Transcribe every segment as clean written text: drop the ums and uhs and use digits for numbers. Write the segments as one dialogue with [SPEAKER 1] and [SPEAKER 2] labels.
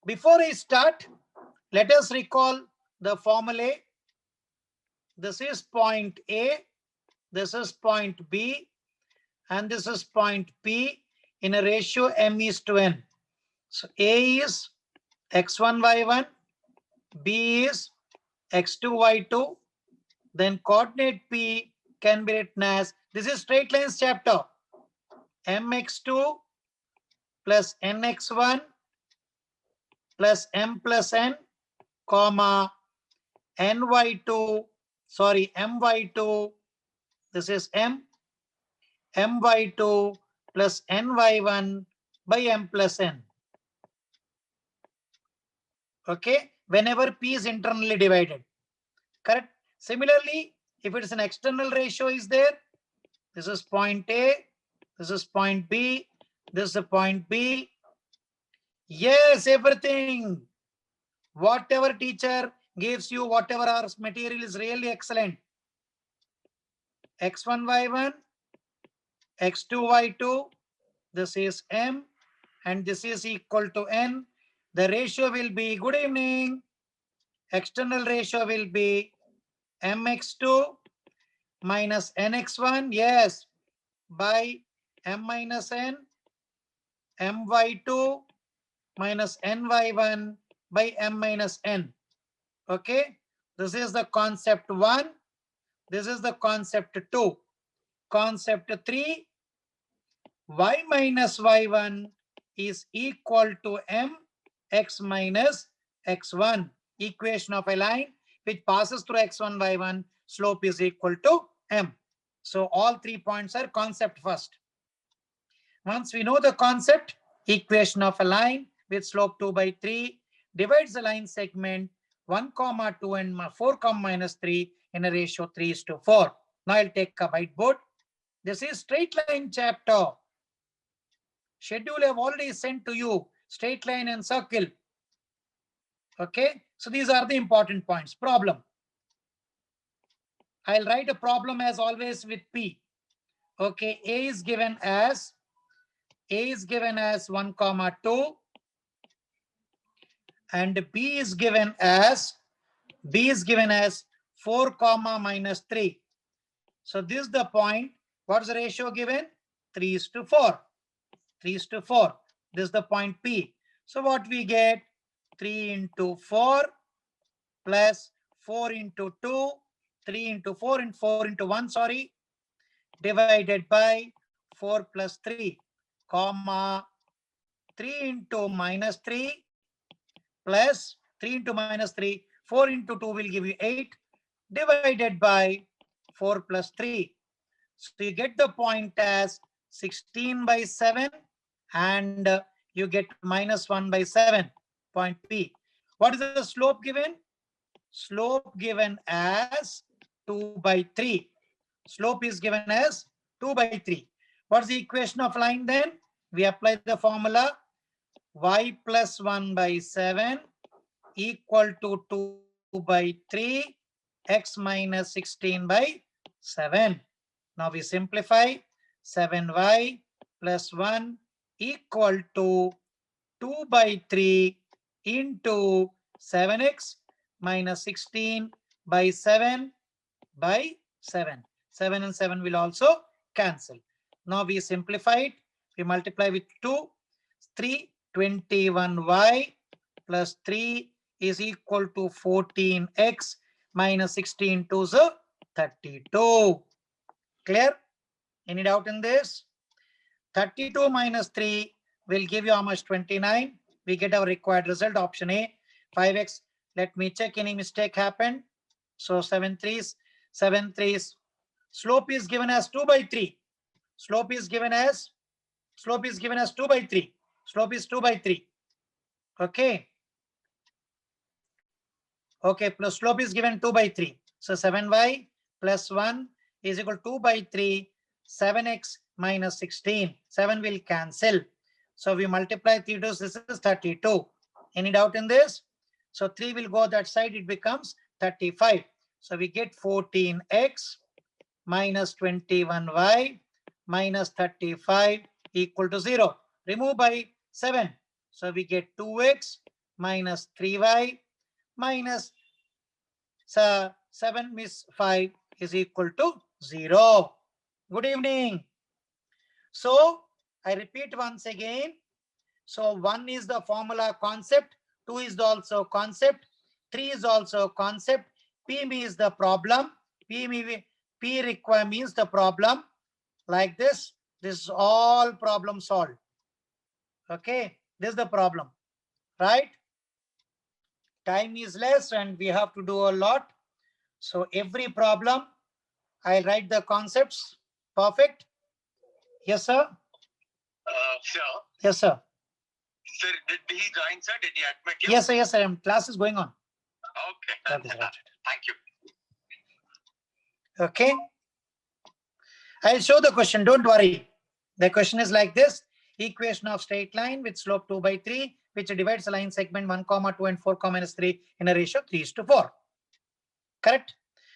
[SPEAKER 1] Before I start, let us recall the formulae. This is point A, this is point B, and this is point P in a ratio m is to n. So A is x1, y1, B is x2, y2. Then coordinate P can be written as, this is straight lines chapter, mx2 plus nx1 plus m plus n, comma ny2, sorry, my2, this is my2 plus ny1 by m plus n. Okay, whenever p is internally divided, correct? Similarly, if it is an external ratio is there, this is point A, this is point B, this is a point B. Yes, everything. Whatever teacher gives you, whatever our material is really excellent. X1, Y1, X2, Y2, this is M, and this is equal to N. The ratio will be, good evening, external ratio will be mx2 minus nx1, yes, by m minus n, my2 minus ny1 by m minus n. Okay, this is the concept 1. This is the concept 2. Concept 3, y minus y1 is equal to mx minus x1. Equation of a line which passes through x1, y1, slope is equal to m. So all 3 points are concept first. Once we know the concept, equation of a line with slope 2 by 3 divides the line segment 1, 2 and 4, minus 3 in a ratio 3:4. Now I'll take a whiteboard. This is straight line chapter. Schedule I have already sent to you, straight line and circle. Okay, so these are the important points. Problem. I'll write a problem as always with P. Okay, A is given as 1, 2, and B is given as 4, minus 3. So this is the point. What's the ratio given? 3:4. 3:4. This is the point P. So what we get? 3 into 4 plus 4 into 2, 3 into 4 and 4 into 1, sorry, divided by 4 plus 3, comma 3 into minus 3 plus 3 into minus 3, 4 into 2 will give you 8, divided by 4 plus 3. So you get the point as 16 by 7, and you get minus 1 by 7, point P. What is the slope given? Slope given as 2 by 3. Slope is given as 2 by 3. What's the equation of line then? We apply the formula y plus 1 by 7 equal to 2 by 3 x minus 16 by 7. Now we simplify. 7y plus 1 equal to 2 by 3 into 7x minus 16 by 7 by 7. 7 and 7 will also cancel. Now we simplify it. We multiply with 2. 3, 21y plus 3 is equal to 14x minus 16 to 32. Clear? Any doubt in this? 32 minus 3 will give you how much? 29. We get our required result, option A, 5x. Let me check any mistake happened. So 7 3s. Slope is given as 2 by 3. Slope is given as 2 by 3. Slope is 2 by 3. Okay. Okay, plus slope is given 2 by 3. So 7y plus 1 is equal to 2 by 3, 7x minus 16. 7 will cancel. So we multiply 3 to this is 32. Any doubt in this? So 3 will go that side, it becomes 35. So we get 14x minus 21y minus 35 equal to 0. Remove by 7. So we get 2x minus 3y minus 7 miss 5 is equal to 0. Good evening. So I repeat once again. So 1 is the formula concept, 2 is also concept, 3 is also concept, P is the problem, P require means the problem. Like this is all problem solved. Okay, this is the problem, right? Time is less and we have to do a lot. So every problem, I'll write the concepts. Perfect. Yes, sir.
[SPEAKER 2] Sir.
[SPEAKER 1] Yes, sir.
[SPEAKER 2] Sir, did he join, sir? Did he admit you?
[SPEAKER 1] Yes, sir. Yes, sir. Class is going on.
[SPEAKER 2] Okay.
[SPEAKER 1] Okay, right.
[SPEAKER 2] Thank you.
[SPEAKER 1] Okay. I'll show the question. Don't worry. The question is like this. Equation of straight line with slope 2 by 3, which divides the line segment 1, 2 and 4, -3 in a ratio 3:4. Correct?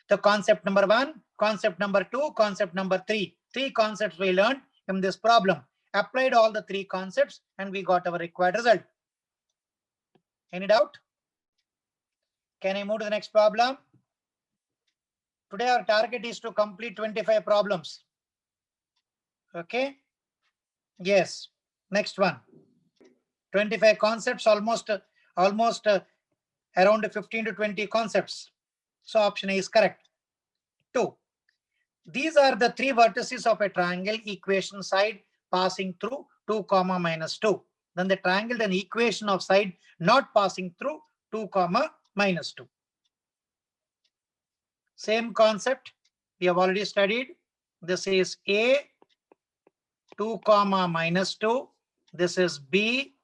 [SPEAKER 1] The concept number 1, concept number 2, concept number 3. 3 concepts we learned in this problem. Applied all the 3 concepts and we got our required result. Any doubt? Can I move to the next problem? Today our target is to complete 25 problems. Okay. Yes. Next one. 25 concepts, almost around 15 to 20 concepts. So option A is correct. 2. These are the 3 vertices of a triangle equation side passing through 2, -2. Then the triangle then equation of side not passing through 2, -2. Same concept we have already studied. This is A, 2, -2. This is B.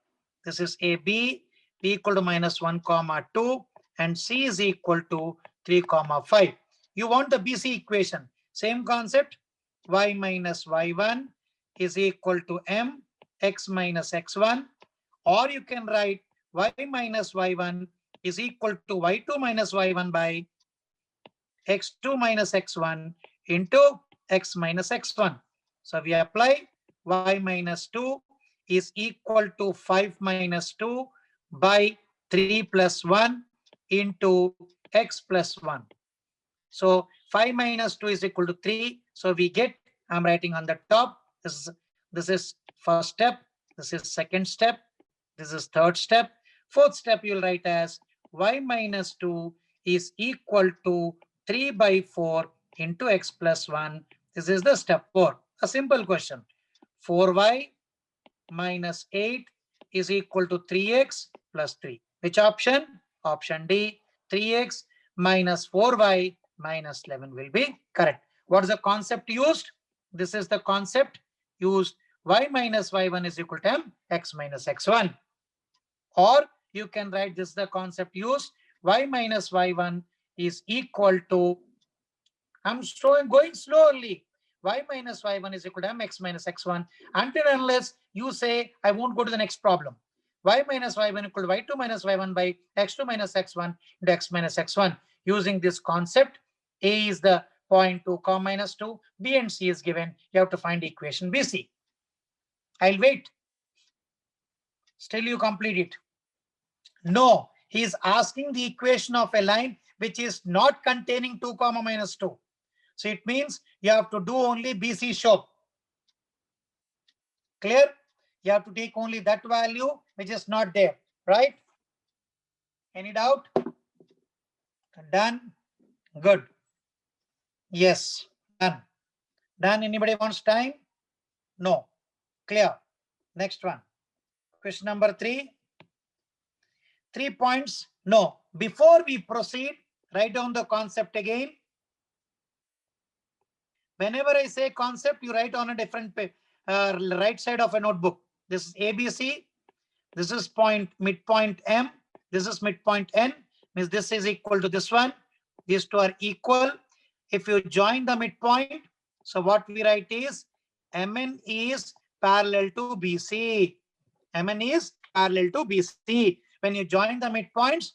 [SPEAKER 1] This is AB. B equal to -1, 2. And C is equal to 3, 5. You want the BC equation. Same concept. Y minus y1 is equal to m x minus x1. Or you can write y minus y1 is equal to y2 minus y1 by x2 minus x1 into x minus x1. So we apply y minus 2 is equal to 5 minus 2 by 3 plus 1 into x plus 1. So 5 minus 2 is equal to 3. So we get, I'm writing on the top, this is first step, this is second step, this is third step. Fourth step you'll write as y minus 2 is equal to 3 by 4 into x plus 1. This is the step 4. A simple question. 4y minus 8 is equal to 3x plus 3. Which option? Option D. 3x minus 4y minus 11 will be correct. What is the concept used? This is the concept used. Y minus y1 is equal to m, x minus x1. Or you can write this the concept used. Y minus y1 is equal to, I'm going slowly. Y minus y1 is equal to mx minus x1 until unless you say I won't go to the next problem. Y minus y1 equal to y2 minus y1 by x2 minus x1 into x minus x1. Using this concept, A is the point 2, minus 2, B and C is given. You have to find equation BC. I'll wait. Still you complete it. No, he is asking the equation of a line which is not containing 2, minus 2. So it means you have to do only BC show. Clear? You have to take only that value which is not there, right? Any doubt? Done? Good. Yes, done. Done. Anybody wants time? No. Clear. Next one. Question number 3. 3 points. No. Before we proceed, write down the concept again. Whenever I say concept, you write on a different right side of a notebook. This is ABC. This is midpoint M. This is midpoint N. Means this is equal to this one. These two are equal. If you join the midpoint, so what we write is MN is parallel to BC. MN is parallel to BC. When you join the midpoints,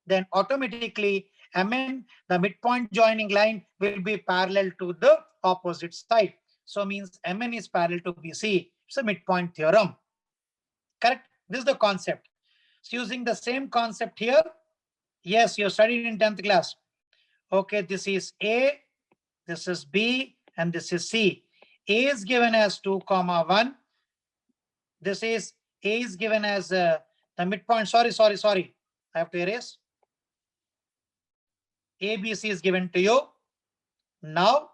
[SPEAKER 1] then automatically MN, the midpoint joining line, will be parallel to the opposite side. So means MN is parallel to BC. It's a midpoint theorem. Correct? This is the concept. using the same concept here. Yes, you studied in 10th class. Okay, this is A, this is B, and this is C. A is given as 2, 1. This is A is given as the midpoint. Sorry. I have to erase. ABC is given to you. Now,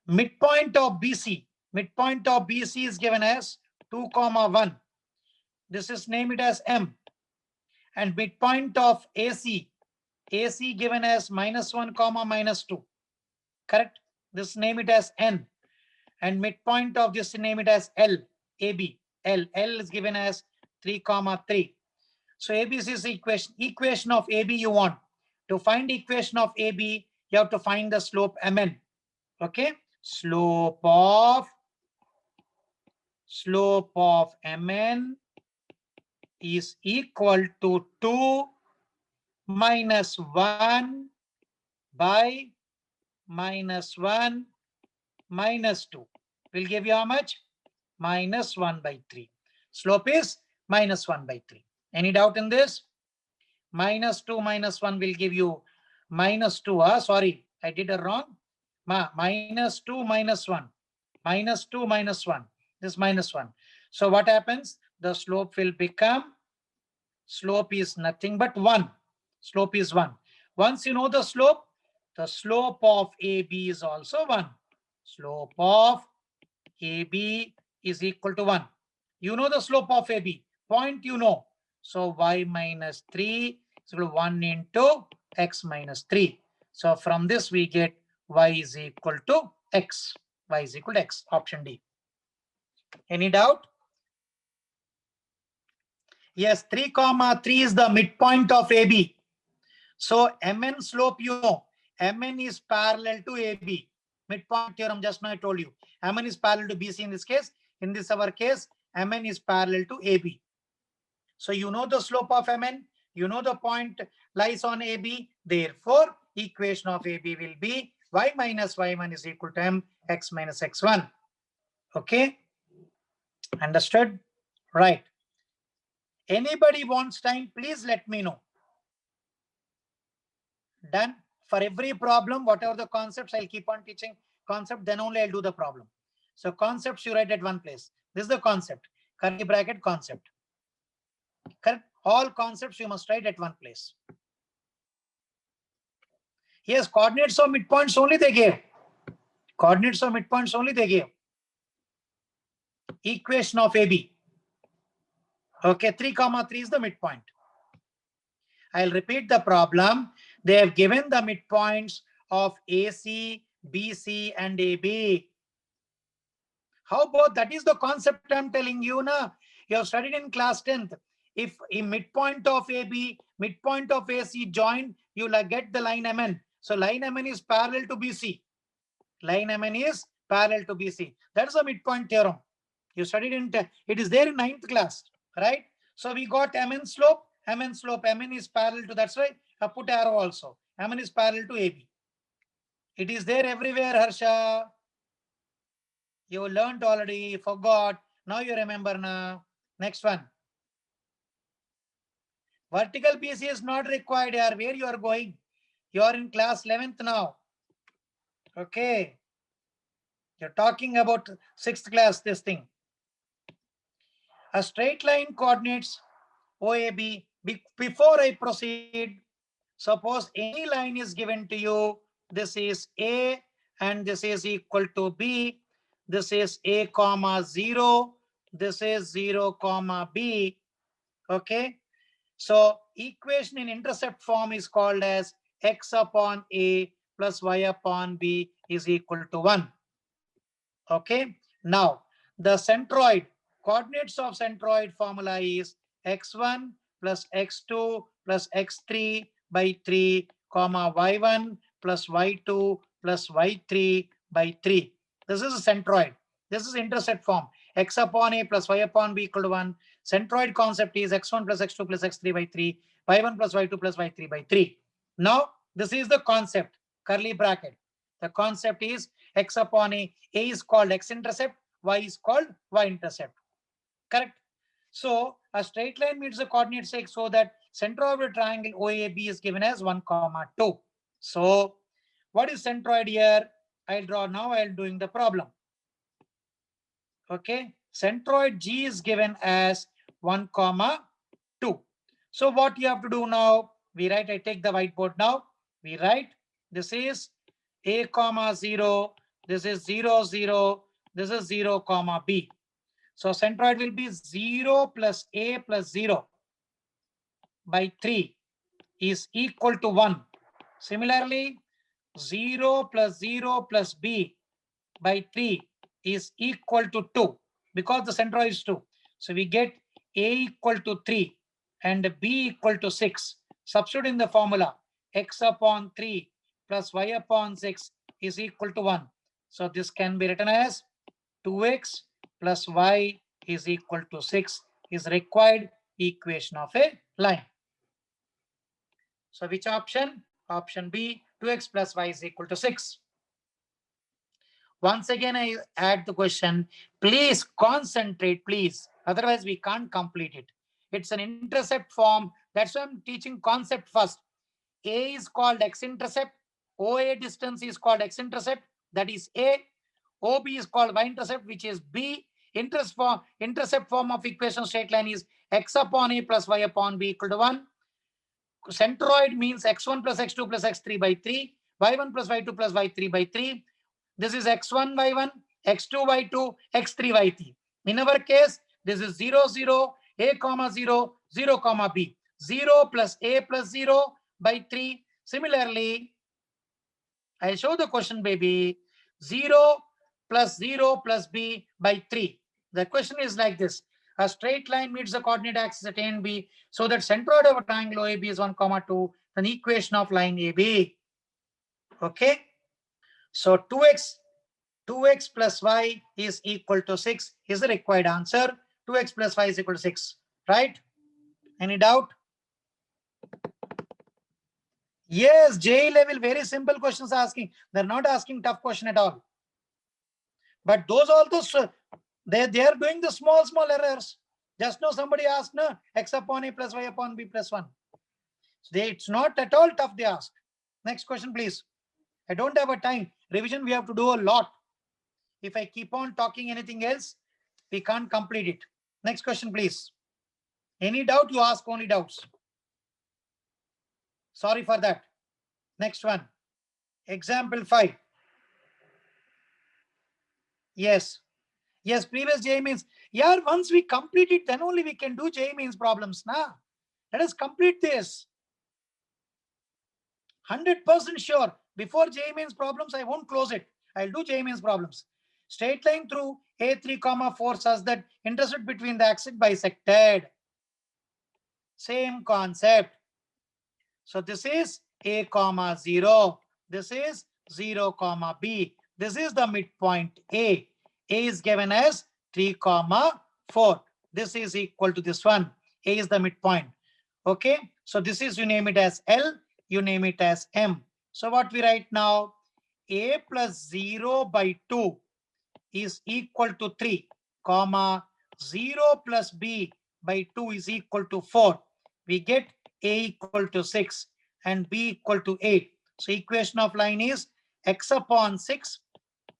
[SPEAKER 1] midpoint of BC is given as 2, 1. This is name it as M. And midpoint of AC given as -1, -2. Correct? This name it as N. And midpoint of this name it as L, AB. L is given as 3, 3. So ABC is the equation of AB you want. To find equation of AB, you have to find the slope Mn. Okay? Slope of Mn is equal to 2 minus 1 by -1 minus 2. Will give you how much? -1/3. Slope is -1/3. Any doubt in this? -2 minus 1 will give you -2. Sorry, I did it wrong. -2 minus 1. -2 minus 1. This -1. So what happens? The slope will become, slope is nothing but 1. Slope is 1. Once you know the slope of AB is also 1. Slope of AB is equal to 1. You know the slope of AB. Point you know. So y minus 3 is equal to 1 into x minus 3. So from this we get y is equal to x. Y is equal to x. Option D. Any doubt? Yes, 3, 3 is the midpoint of AB. So Mn slope you know. Mn is parallel to AB. Midpoint theorem just now I told you. Mn is parallel to BC in this case. In this our case, Mn is parallel to AB. So you know the slope of Mn. You know the point lies on AB. Therefore, equation of AB will be y minus y1 is equal to m x minus x1. Okay? Understood? Right. Anybody wants time, please let me know. Done. For every problem, whatever the concepts, I'll keep on teaching concept, then only I'll do the problem. So concepts you write at one place. This is the concept. Curly bracket concept. Correct? All concepts you must write at one place. Yes, coordinates of midpoints only they gave. Coordinates of midpoints only they gave. Equation of AB. Okay, 3, 3 is the midpoint. I'll repeat the problem. They have given the midpoints of AC, BC, and AB. How about that is the concept I'm telling you now. You have studied in class 10th. If a midpoint of AB, midpoint of AC join, you will get the line MN. So line MN is parallel to BC. Line MN is parallel to BC. That's the midpoint theorem. You studied in, it is there in 9th class, right? So we got MN slope, MN is parallel to, that's why I put arrow also. MN is parallel to AB. It is there everywhere, Harsha. You learned already, forgot. Now you remember now. Next one. Vertical BC is not required here. Where you are going? You are in class 11th now. Okay. You're talking about 6th class, this thing. A straight line coordinates OAB. Before I proceed, suppose any line is given to you. This is A and this is equal to B. This is A, 0. This is 0, B. Okay. So equation in intercept form is called as x upon A plus y upon B is equal to 1. Okay. Now the centroid, coordinates of centroid formula is x1 plus x2 plus x3 by 3, y1 plus y2 plus y3 by 3. This is a centroid. This is intercept form. X upon A plus y upon B equal to 1. Centroid concept is x1 plus x2 plus x3 by 3, y1 plus y2 plus y3 by 3. Now, this is the concept, curly bracket. The concept is x upon A. A is called x-intercept, y is called y-intercept. Correct? So, A straight line meets the coordinates x so that centroid of the triangle OAB is given as 1, 2. So what is centroid here? I'll draw now. I'll doing the problem. Okay. Centroid G is given as 1, 2. So what you have to do now? We write, I take the whiteboard now. We write, this is A, 0. This is 0, 0. This is 0, B. So centroid will be 0 plus A plus 0 by 3 is equal to 1. Similarly, 0 plus 0 plus B by 3 is equal to 2 because the centroid is 2. So we get A equal to 3 and B equal to 6. Substitute in the formula, x upon 3 plus y upon 6 is equal to 1. So this can be written as 2x plus y is equal to 6 is required equation of a line. So which option? Option B, 2x plus y is equal to 6. Once again, I add the question. Please concentrate, please. Otherwise, we can't complete it. It's an intercept form. That's why I'm teaching concept first. A is called x-intercept. OA distance is called x-intercept. That is A. OB is called y-intercept, which is B. Intercept form of equation straight line is x upon A plus y upon B equal to 1. Centroid means x1 plus x2 plus x3 by 3. y1 plus y2 plus y3 by 3. This is x1 y1, x2 y2, x3 y3. In our case, this is 0, 0, A, 0, 0, B. 0 plus A plus 0 by 3. Similarly, I'll show the question, baby. 0 plus B by 3. The question is like this. A straight line meets the coordinate axis at A and B so that centroid of a triangle OAB is 1, 2. An equation of line AB. Okay. So 2x plus y is equal to 6 is the required answer. 2x plus y is equal to 6. Right? Any doubt? Yes, JEE level, very simple questions asking. They're not asking tough question at all. But those also, they are doing the small errors. Just now somebody asked, no, x upon A plus y upon B plus 1. So it's not at all tough they ask. Next question, please. I don't have a time. Revision, we have to do a lot. If I keep on talking anything else, we can't complete it. Next question, please. Any doubt, you ask only doubts. Sorry for that. Next one. Example 5. Yes. Yes, previous JEE means. Yeah, once we complete it, then only we can do JEE means problems. Nah. Let us complete this. 100% sure. Before JEE means problems, I won't close it. I'll do JEE means problems. Straight line through A3, 4 such that intercept between the axis bisected. Same concept. So this is A, 0. This is 0, B. This is the midpoint A. A is given as 3, 4. This is equal to this one. A is the midpoint. Okay. So this is, you name it as L, you name it as M. So what we write now? A plus 0 by 2 is equal to 3, 0 plus B by 2 is equal to 4. We get A equal to 6 and B equal to 8. So equation of line is x upon 6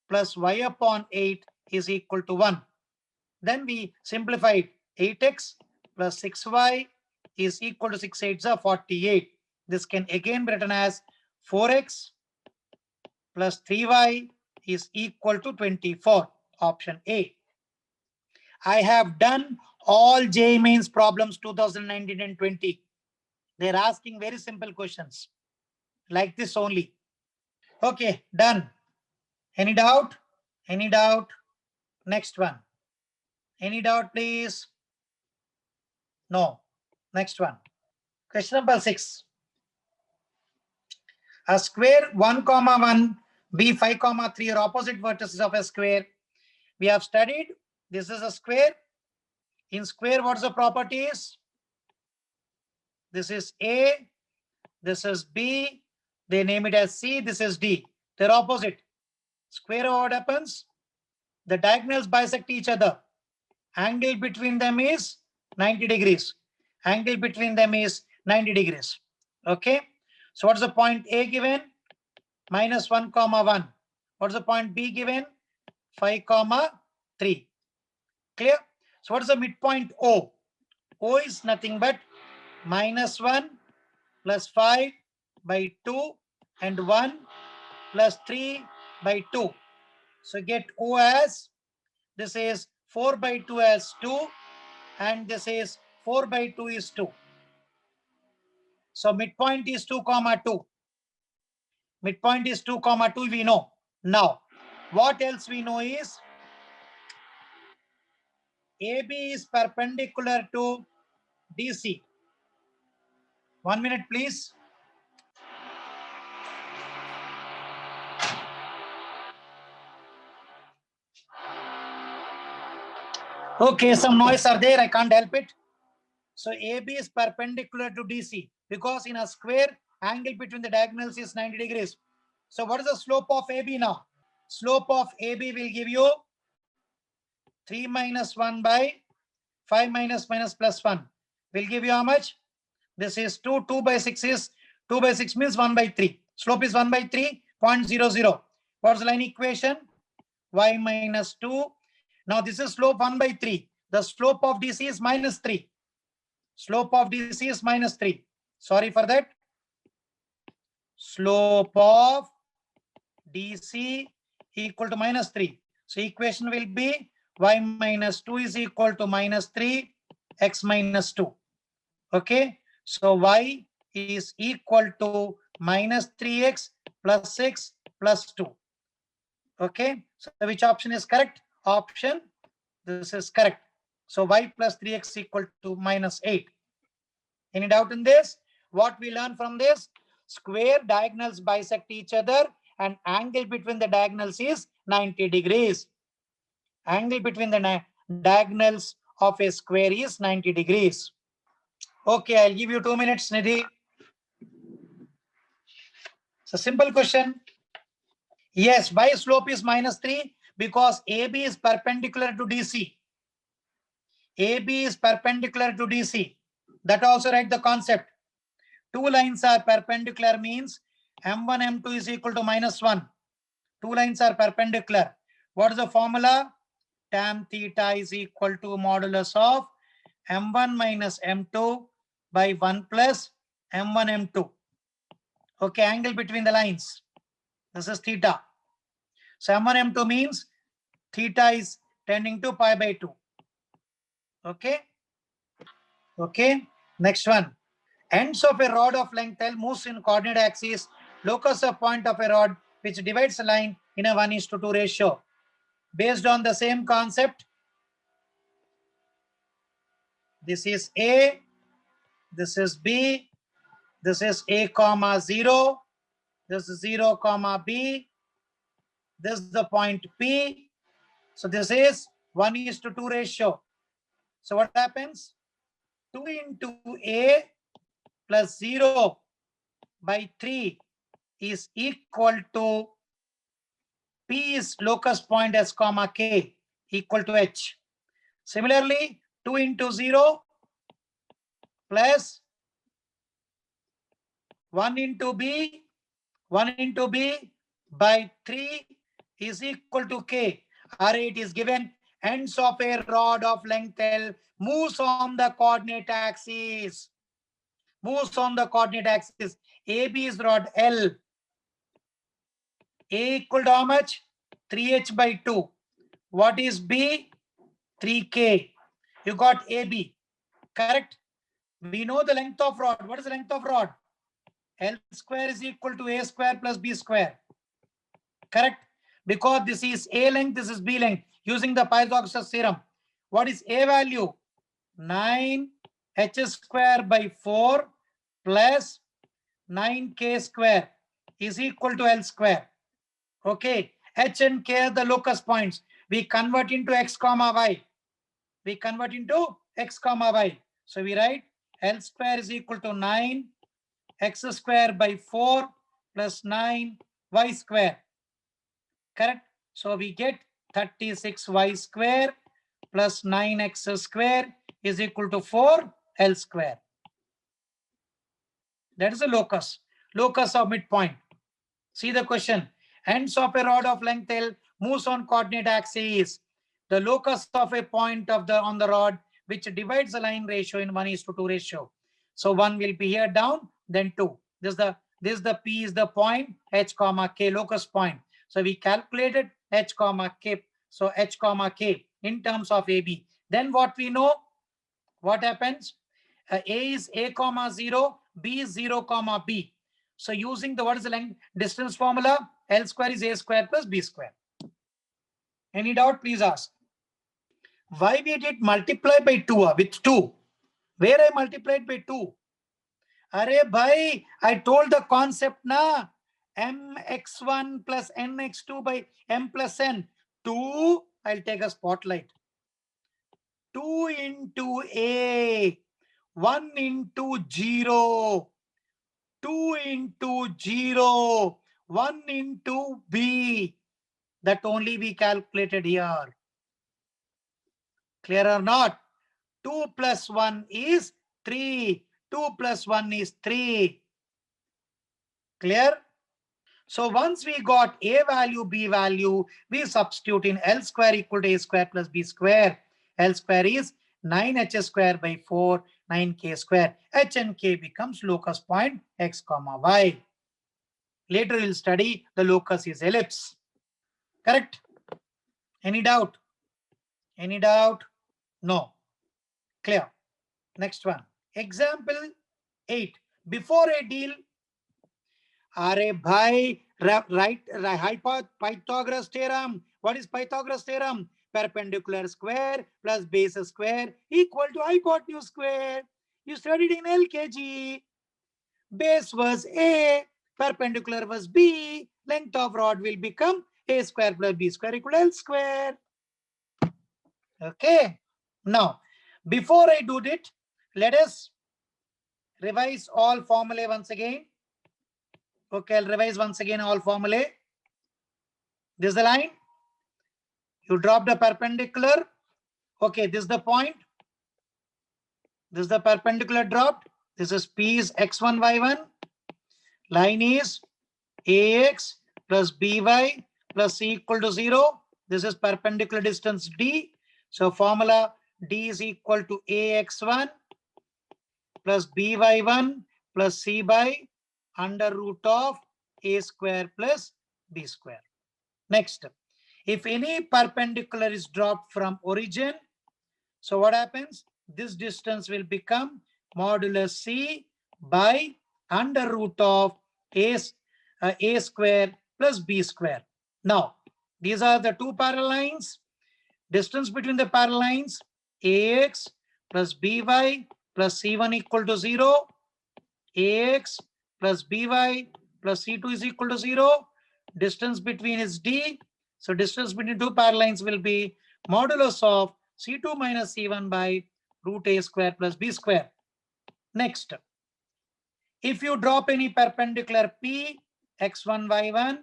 [SPEAKER 1] plus y upon 8 is equal to 1. Then we simplified 8x plus 6y is equal to 6 8s are 48. This can again be written as 4x plus 3y is equal to 24. Option A. I have done all JEE mains problems 2019 and 20. They're asking very simple questions like this only. Okay, done. Any doubt? Any doubt? Next one. Any doubt, please? No. Next one. Question number 6. A square 1, 1, B 5, 3 are opposite vertices of a square. We have studied. This is a square. In square, what's the properties? This is A. This is B. They name it as C. This is D. They're opposite. Square, what happens? The diagonals bisect each other. Angle between them is 90 degrees. Angle between them is 90 degrees. Okay. So what's the point A given? Minus 1 comma 1. What's the point B given? 5 comma 3. Clear? So what's the midpoint O? O is nothing but minus 1 plus 5 by 2 and 1 plus 3 by 2. So get O as, this is 4 by 2 as 2 and this is 4 by 2 is 2. So midpoint is 2 comma 2. Midpoint is 2 comma 2 we know. Now what else we know is AB is perpendicular to DC. 1 minute please. Okay, some noise are there, I can't help it. So AB is perpendicular to DC because in a square, angle between the diagonals is 90 degrees. So what is the slope of AB now? Slope of AB will give you 3 minus 1 by 5 minus plus 1. Will give you how much? This is 2. 2 by 6 is 2 by 6 means 1 by 3. Slope is 1 by 3.00. What's the line equation? Y minus 2. Now this is slope 1 by 3. The slope of DC is minus 3. Slope of DC is minus 3. Sorry for that. Slope of DC equal to minus 3. So equation will be y minus 2 is equal to minus 3, x minus 2. Okay. So y is equal to minus 3x plus 6 plus 2. Okay. So which option is correct? Option, this is correct. So y plus 3x equal to minus 8. Any doubt in this? What we learn from this? Square diagonals bisect each other and angle between the diagonals is 90 degrees. Angle between the diagonals of a square is 90 degrees. Okay, I'll give you 2 minutes, Nidhi. It's a simple question. Yes, why slope is minus 3? Because AB is perpendicular to DC. AB is perpendicular to DC. That also write the concept. Two lines are perpendicular means M1, M2 is equal to minus 1. Two lines are perpendicular. What is the formula? Tan theta is equal to modulus of M1 minus M2 by 1 plus M1, M2. Okay, angle between the lines. This is theta. So M1, M2 means theta is tending to pi by 2. Okay. Okay. Next one. Ends of a rod of length L moves in coordinate axis. Locus of point of a rod which divides a line in a 1:2 ratio. Based on the same concept, this is A, this is B, this is A comma 0, this is 0 comma B, this is the point P. So this is 1:2 ratio. So what happens? 2 into A plus 0 by 3 is equal to P is locus point S comma K equal to H. Similarly, 2 into 0 plus 1 into B by 3 is equal to K. Or it is given ends of a rod of length L moves on the coordinate axis. Moves on the coordinate axis. AB is rod L. A equal to how much? 3H by 2. What is B? 3K. You got AB. Correct? We know the length of rod. What is the length of rod? L square is equal to A square plus B square. Correct? Because this is A length, this is B length. Using the Pythagoras theorem. What is A value? 9H square by 4 plus 9K square is equal to L square. Okay. H and K are the locus points. We convert into X comma Y. We convert into X comma Y. So we write L square is equal to 9 X square by 4 plus 9 Y square. Correct? So we get 36Y square plus 9X square is equal to 4L square. That is the locus. Locus of midpoint. See the question. Ends of a rod of length L moves on coordinate axis. The locus of a point on the rod which divides the line ratio in 1:2 ratio. So 1 will be here down, then 2. This the P is the point, H comma K, locus point. So we calculated H comma K. So H comma K in terms of AB. Then what we know, what happens? A is A comma 0, B is 0 comma B. So using the what is the length distance formula, L square is A square plus B square. Any doubt, please ask. Why we did multiply by 2 with 2? Where I multiplied by 2? Arey bhai, I told the concept na. Mx1 plus nx2 by m plus n. 2, I'll take a spotlight. 2 into A, 1 into 0, 2 into 0, 1 into B. That only we calculated here. Clear or not? 2 plus 1 is 3. 2 plus 1 is 3. Clear? So once we got A value, B value, we substitute in L square equal to A square plus B square. L square is 9H square by 4, 9K square. H and K becomes locus point X comma Y. Later we'll study the locus is ellipse. Correct? Any doubt? Any doubt? No. Clear. Next one. Example 8. Before a deal, Are bhai, Pythagoras theorem. What is Pythagoras theorem? Perpendicular square plus base square equal to hypotenuse square. You studied in LKG. Base was A, perpendicular was B. Length of rod will become A square plus B square equal to L square. Okay. Now, before I do it, let us revise all formulae once again. Okay, I'll revise once again all formulae. This is the line. You drop the perpendicular. Okay, this is the point. This is the perpendicular dropped. This is P is x1, y1. Line is ax plus by plus c equal to 0. This is perpendicular distance d. So formula d is equal to ax1 plus by1 plus c by under root of a square plus b square. Next, if any perpendicular is dropped from origin, so what happens? This distance will become modulus c by under root of a square plus b square. Now, these are the two parallel lines. Distance between the parallel lines, ax plus by plus c1 equal to 0, ax plus by plus c2 is equal to 0. Distance between is d. So distance between two parallel lines will be modulus of c2 minus c1 by root a square plus b square. Next, if you drop any perpendicular p, x1, y1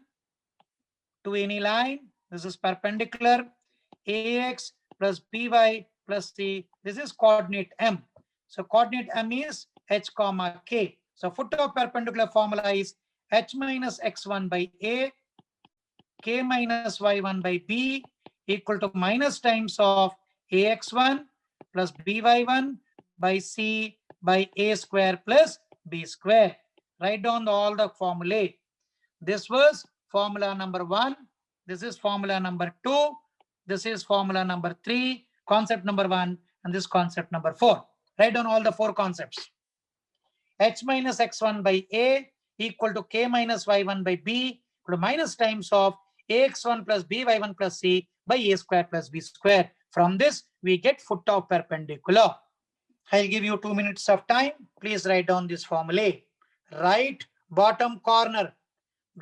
[SPEAKER 1] to any line, this is perpendicular, ax plus by plus c, this is coordinate m. So coordinate m is h comma k. So foot of perpendicular formula is h minus x1 by a, k minus y1 by b equal to minus times of ax1 plus by1 by c by a square plus b square. Write down all the formulae. This was formula number 1. This is formula number 2. This is formula number 3, concept number 1, and this concept number 4. Write down all the 4 concepts. H minus x1 by a equal to k minus y1 by b equal to minus times of ax1 plus by1 plus c by a square plus b square. From this, we get foot of perpendicular. I'll give you 2 minutes of time. Please write down this formulae. Right bottom corner.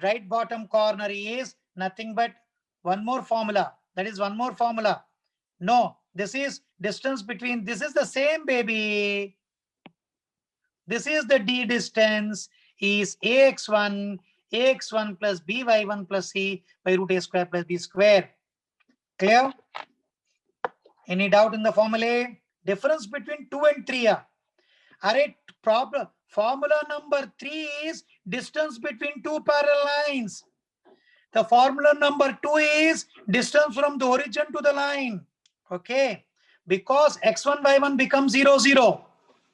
[SPEAKER 1] Right bottom corner is nothing but one more formula. That is one more formula. No, this is distance between, this is the same, baby. This is the d distance is ax1 plus by1 plus c by root a square plus b square. Clear? Any doubt in the formulae? Difference between 2 and 3. Array problem. Formula number 3 is distance between two parallel lines. The formula number 2 is distance from the origin to the line. Okay. Because x1 y1 becomes 0, 0.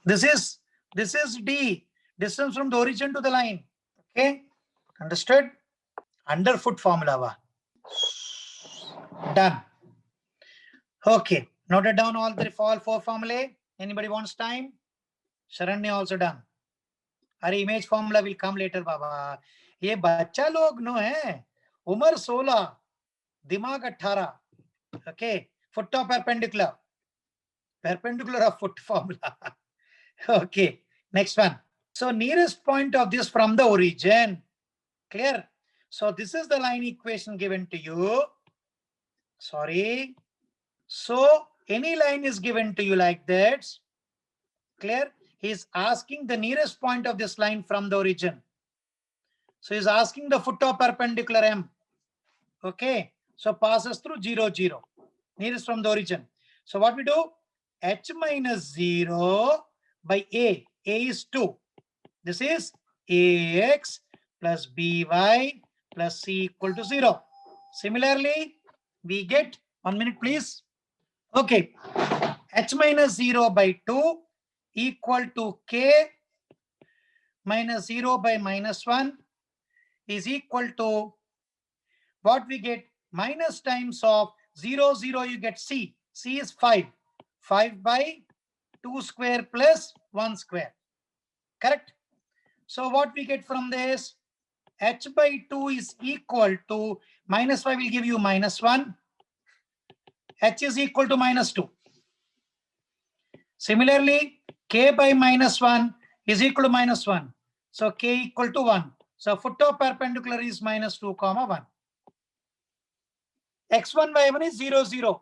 [SPEAKER 1] This is D. Distance from the origin to the line. Okay. Understood? Underfoot formula. Done. Okay. Noted down all four formulae. Anybody wants time? Sharanya also done. Our image formula will come later, Baba. ये बच्चा लोग no है, उम्र 16, दिमाग 18. Okay, foot of perpendicular of foot formula. Okay, next one. So nearest point of this from the origin. Clear? So this is the line equation given to you. Sorry. So any line is given to you like that. Clear? He is asking the nearest point of this line from the origin. So he is asking the foot of perpendicular M. Okay. So passes through 0, 0. Nearest from the origin. So what we do? H minus 0 by A. A is 2. This is AX plus BY plus C equal to 0. Similarly, we get, 1 minute please. Okay. H minus 0 by 2 equal to K minus 0 by minus 1 is equal to what we get, minus times of 0, 0, you get C. C is 5. 5 by 2 square plus 1 square. Correct? So what we get from this? H by 2 is equal to, minus 5 will give you minus 1. H is equal to minus 2. Similarly, K by minus 1 is equal to minus 1. So K equal to 1. So foot of perpendicular is minus 2, 1. X1 y1 is 0, 0.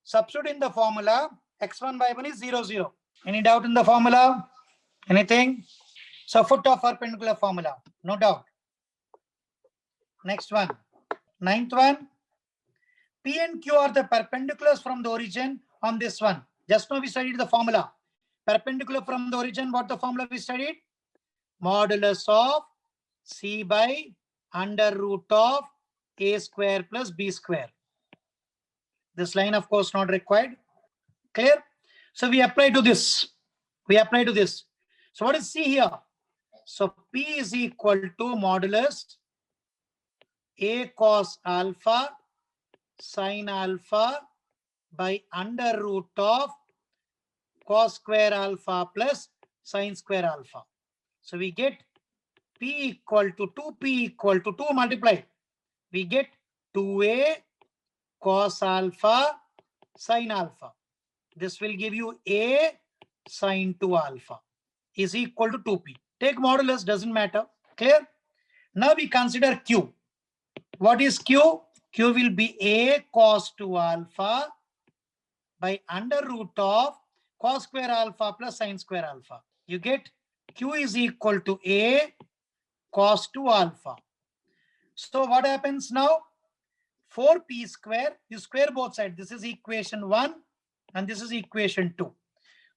[SPEAKER 1] Substitute in the formula, x1 y1 is 0, 0. Any doubt in the formula? Anything? So foot of perpendicular formula, no doubt. Next one. 9th one. P and Q are the perpendiculars from the origin on this one. Just now we studied the formula. Perpendicular from the origin, what the formula we studied? Modulus of C by under root of A square plus B square. This line, of course, not required. Clear? So we apply to this. So what is C here? So P is equal to modulus A cos alpha sin alpha by under root of cos square alpha plus sin square alpha. So we get P equal to 2P equal to 2 multiplied. We get 2A cos alpha sin alpha. This will give you A sin 2 alpha is equal to 2P. Take modulus, doesn't matter. Clear? Now we consider Q. What is Q? Q will be A cos 2 alpha by under root of cos square alpha plus sin square alpha. You get Q is equal to A cos 2 alpha. So what happens now? 4P square, you square both sides. This is equation 1 and this is equation 2.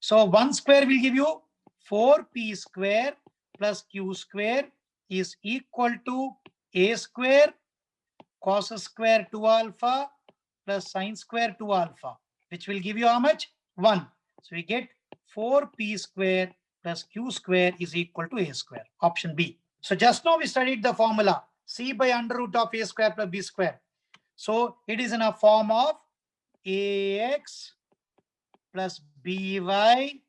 [SPEAKER 1] So 1 square will give you 4P square plus Q square is equal to A square cos square 2 alpha plus sin square 2 alpha, which will give you how much? 1. So we get 4P square plus Q square is equal to A square. Option B. So just now we studied the formula C by under root of A square plus B square. So it is in a form of AX plus BY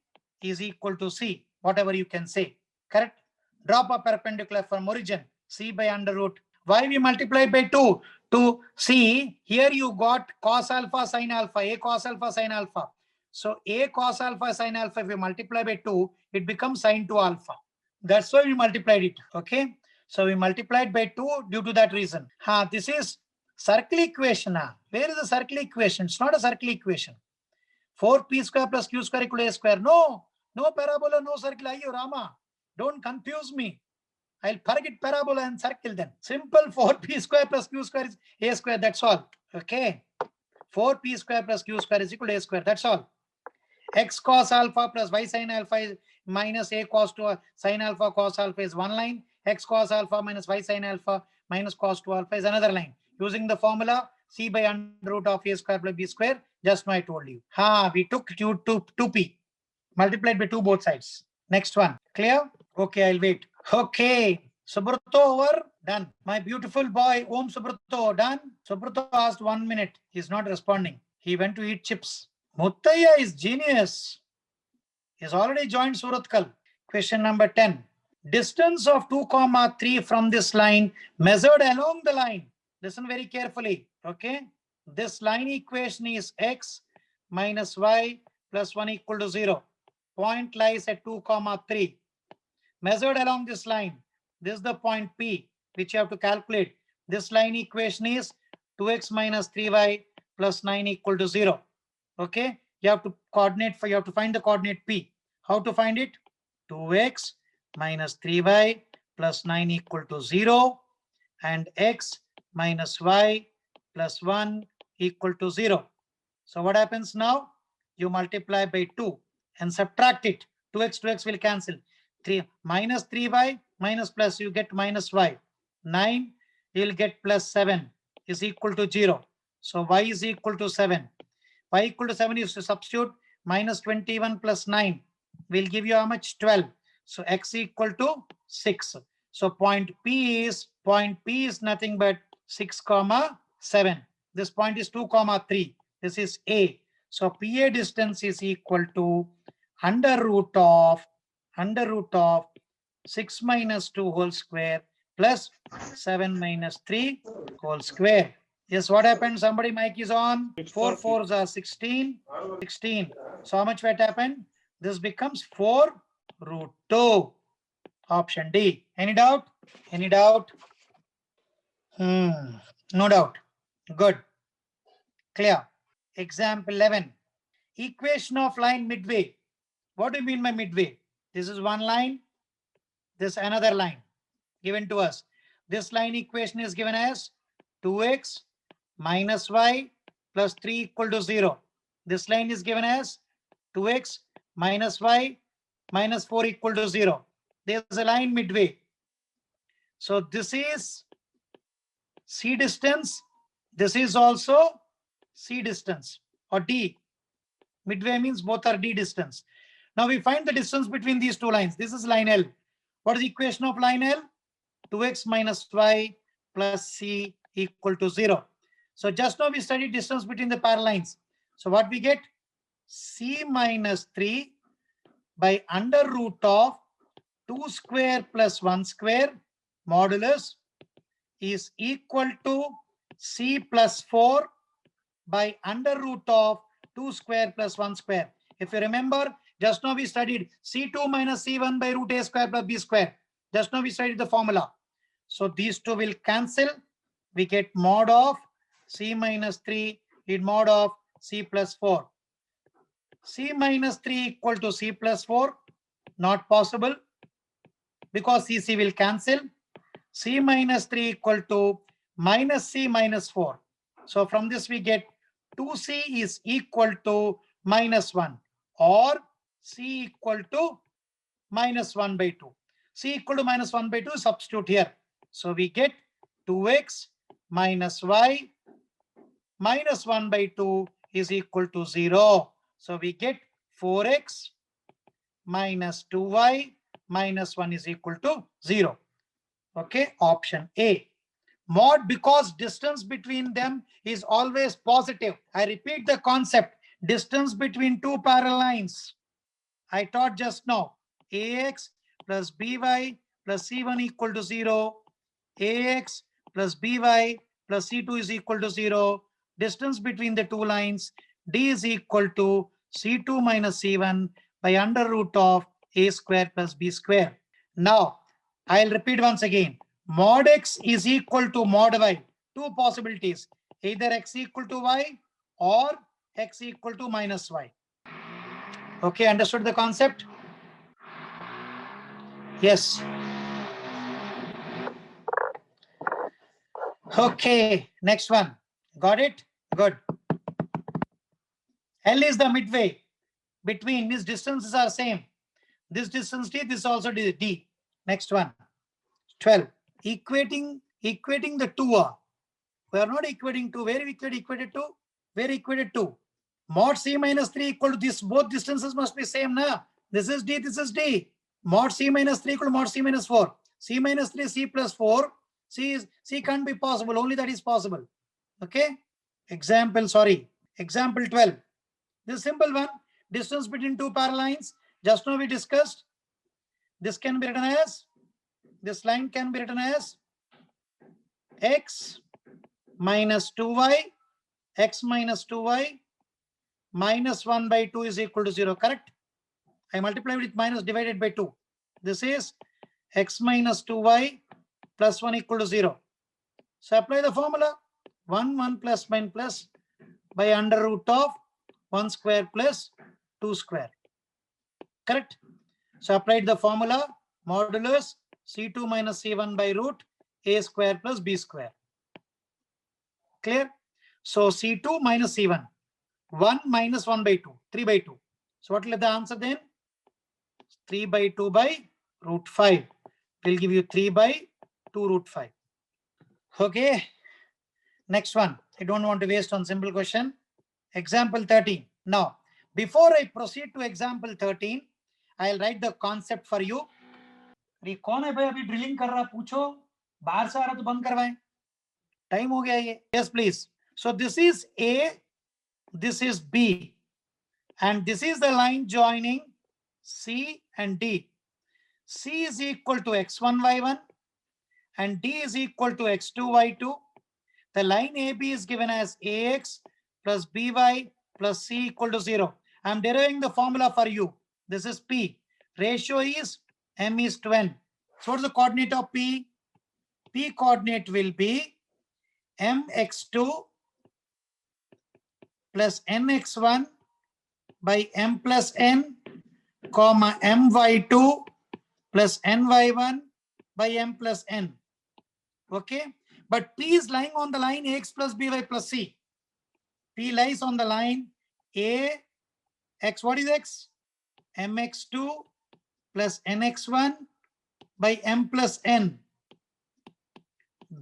[SPEAKER 1] is equal to C, whatever you can say. Correct? Drop a perpendicular from origin, C by under root. Why we multiply by 2? To C, here you got cos alpha sin alpha, A cos alpha sin alpha. So A cos alpha sin alpha, if we multiply by 2, it becomes sin 2 alpha. That's why we multiplied it. Okay? So we multiplied by 2 due to that reason. This is circle equation. Where is the circle equation? It's not a circle equation. 4P square plus Q square equal to A square. No parabola, no circle. Ayyo Rama, don't confuse me. I'll forget parabola and circle then. Simple 4P square plus Q square is A square. That's all. Okay. 4p square plus q square is equal to a square. That's all. X cos alpha plus y sin alpha is minus a cos 2 sin alpha cos alpha is one line. X cos alpha minus y sin alpha minus cos 2 alpha is another line. Using the formula c by under root of a square plus b square. Just now I told you. We took 2p multiplied by 2 both sides. Next one. Clear? Okay, I'll wait. Okay. Subrato over. Done. My beautiful boy, Om Subrato, done. Subrato asked 1 minute. He's not responding. He went to eat chips. Muttaya is genius. He's already joined Suratkal. Question number 10. Distance of 2, 3 from this line measured along the line. Listen very carefully. Okay. This line equation is x minus y plus 1 equal to 0. Point lies at 2, 3. Measured along this line. This is the point P, which you have to calculate. This line equation is 2x minus 3y plus 9 equal to 0. Okay. You have to find the coordinate P. How to find it? 2x minus 3y plus 9 equal to 0 and x minus y plus 1 equal to 0. So what happens now? You multiply by 2 and subtract it. 2x will cancel. 3 minus 3y minus plus you get minus y. 9 you will get plus 7 is equal to 0. So y is equal to 7. Y equal to 7 is to substitute minus 21 plus 9 will give you how much? 12. So x equal to 6. So point P is nothing but 6, 7. This point is 2, 3. This is A. So PA distance is equal to under root of 6 minus 2 whole square plus 7 minus 3 whole square. Yes, what happened? Somebody mic is on. 4 4s are 16. 16. So how much what happened? This becomes 4 root 2. Option D. Any doubt? Any doubt? No doubt. Good. Clear. Example 11. Equation of line midway. What do you mean by midway? This is one line. This another line given to us. This line equation is given as 2x minus y plus 3 equal to 0. This line is given as 2x minus y minus 4 equal to 0. There's a line midway. So this is C distance. This is also C distance or D. Midway means both are D distance. Now we find the distance between these two lines. This is line L. What is the equation of line L? 2x minus y plus c equal to 0. So just now we studied distance between the parallel lines. So what we get? C minus 3 by under root of 2 square plus 1 square modulus is equal to c plus 4 by under root of 2 square plus 1 square. If you remember, just now we studied c2 minus c1 by root a square plus b square. Just now we studied the formula. So these two will cancel. We get mod of c minus 3 is mod of c plus 4. C minus 3 equal to c plus 4. Not possible because c will cancel. C minus 3 equal to minus c minus 4. So from this we get 2c is equal to minus 1 or c equal to minus 1 by 2. C equal to minus 1 by 2, substitute here. So we get 2x minus y minus 1 by 2 is equal to 0. So we get 4x minus 2y minus 1 is equal to 0. Okay, option A. Mod because distance between them is always positive. I repeat the concept. Distance between two parallel lines. I taught just now. Ax plus by plus c1 equal to 0. Ax plus by plus c2 is equal to 0. Distance between the two lines. D is equal to c2 minus c1 by under root of a square plus b square. Now, I'll repeat once again. Mod x is equal to mod y. Two possibilities. Either x equal to y or x equal to minus y. Okay, understood the concept? Yes. Okay, next one. Got it? Good. L is the midway between. These distances are same. This distance D, this also D. Next one, 12. Equating the two. We are not equating two. Where we equated to? Where equated to? Mod C minus 3 equal to this. Both distances must be same now. This is D, this is D. Mod C minus 3 equal to mod C minus 4. C minus 3, C plus 4. C can't be possible. Only that is possible. Okay. Example 12. This simple one. Distance between two parallel lines. Just now we discussed. This can be written as, this line can be written as x minus 2y, x minus 2y minus 1 by 2 is equal to 0, correct? I multiply with minus divided by 2. This is x minus 2y plus 1 equal to 0. So apply the formula. 1 plus 1 plus by under root of 1 square plus 2 square. Correct? So applied the formula modulus C2 minus C1 by root A square plus B square. Clear? So C2 minus C1. 1 minus 1 by 2. 3 by 2. So what will be the answer then? 3 by 2 by root 5. Will give you 3 by 2 root 5. Okay. Next one. I don't want to waste on simple question. Example 13. Now, before I proceed to example 13, I'll write the concept for you. अरे कौन है भाई अभी drilling कर रहा, पूछो, बाहर से आ रहा तो बंद करवाएं, टाइम हो गया ये. Yes, please. So this is A, this is B, and this is the line joining C and D. C is equal to x1, y1, and D is equal to x2, y2. The line AB is given as AX plus BY plus C equal to 0. I'm deriving the formula for you. This is P. Ratio is M is to N. So what's the coordinate of P? P coordinate will be mx2 plus nx1 by m plus n, comma my2 plus ny1 by m plus n. Okay, but P is lying on the line ax plus by plus c. P lies on the line a x. What is x? mx2 plus nx1 by m plus n.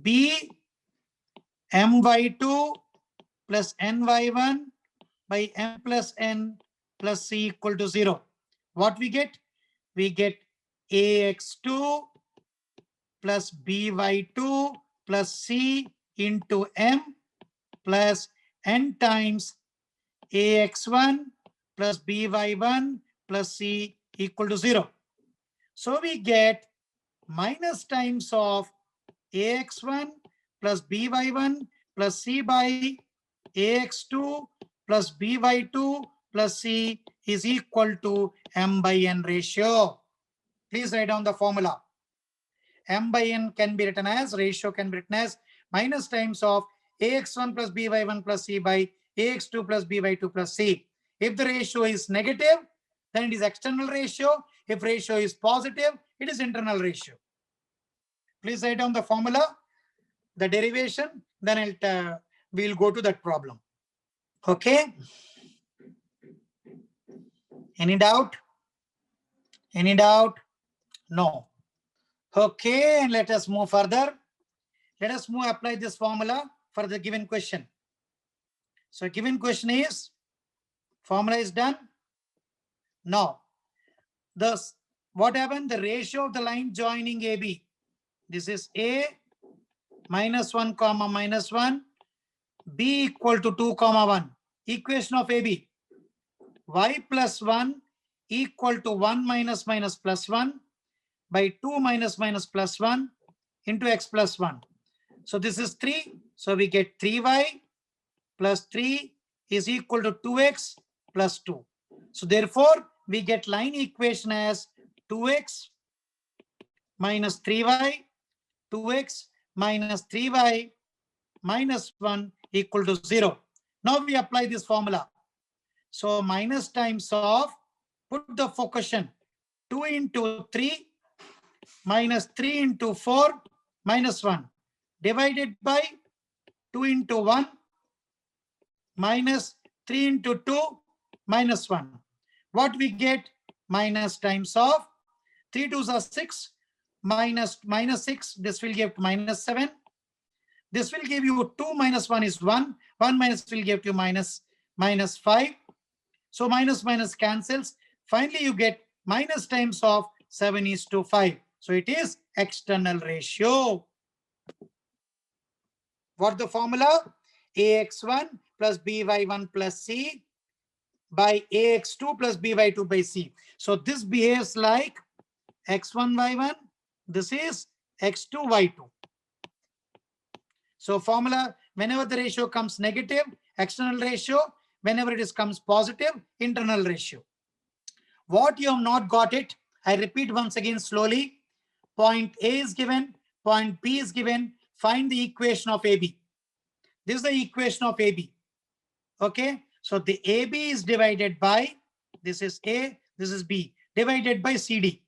[SPEAKER 1] B my2 plus ny1 by m plus n plus c equal to 0. What we get? We get ax2 plus by2 plus c into m plus n times ax1 plus by1 plus c equal to 0. So we get minus times of ax1 plus by1 plus c by ax2 plus by2 plus c is equal to m by n ratio. Please write down the formula. M by n can be written as, ratio can be written as minus times of ax1 plus by1 plus c by ax2 plus by2 plus c. If the ratio is negative, then it is external ratio. If ratio is positive, it is internal ratio. Please write down the formula, the derivation, then we'll go to that problem. Okay. Any doubt? Any doubt? No. Okay, and let us move further. Let us apply this formula for the given question. So given question is, formula is done. Now, what happened? The ratio of the line joining AB. This is A minus 1 comma minus 1, B equal to 2 comma 1. Equation of AB. Y plus 1 equal to 1 minus minus plus 1 by 2 minus minus plus 1 into x plus 1. So this is 3. So we get 3y plus 3 is equal to 2x plus 2. So therefore, we get line equation as 2x minus 3y, 2x minus 3y minus 1 equal to 0. Now we apply this formula. So minus times of, put the quotient, 2 into 3 minus 3 into 4 minus 1 divided by 2 into 1 minus 3 into 2 minus 1. What we get? Minus times of 3 2s are 6, minus 6, this will give minus 7. This will give you 2 minus 1 is 1. 1 minus will give you minus 5. So minus minus cancels. Finally, you get minus times of 7:5. So it is external ratio. What the formula? AX1 plus BY1 plus C by AX2 plus BY2 by C. So this behaves like X1 Y1. This is X2 Y2. So formula, whenever the ratio comes negative, external ratio. Whenever it comes positive, internal ratio. What you have not got it, I repeat once again slowly. Point A is given, point B is given. Find the equation of AB. This is the equation of AB. Okay, so the AB is divided by, this is A, this is B, divided by CD.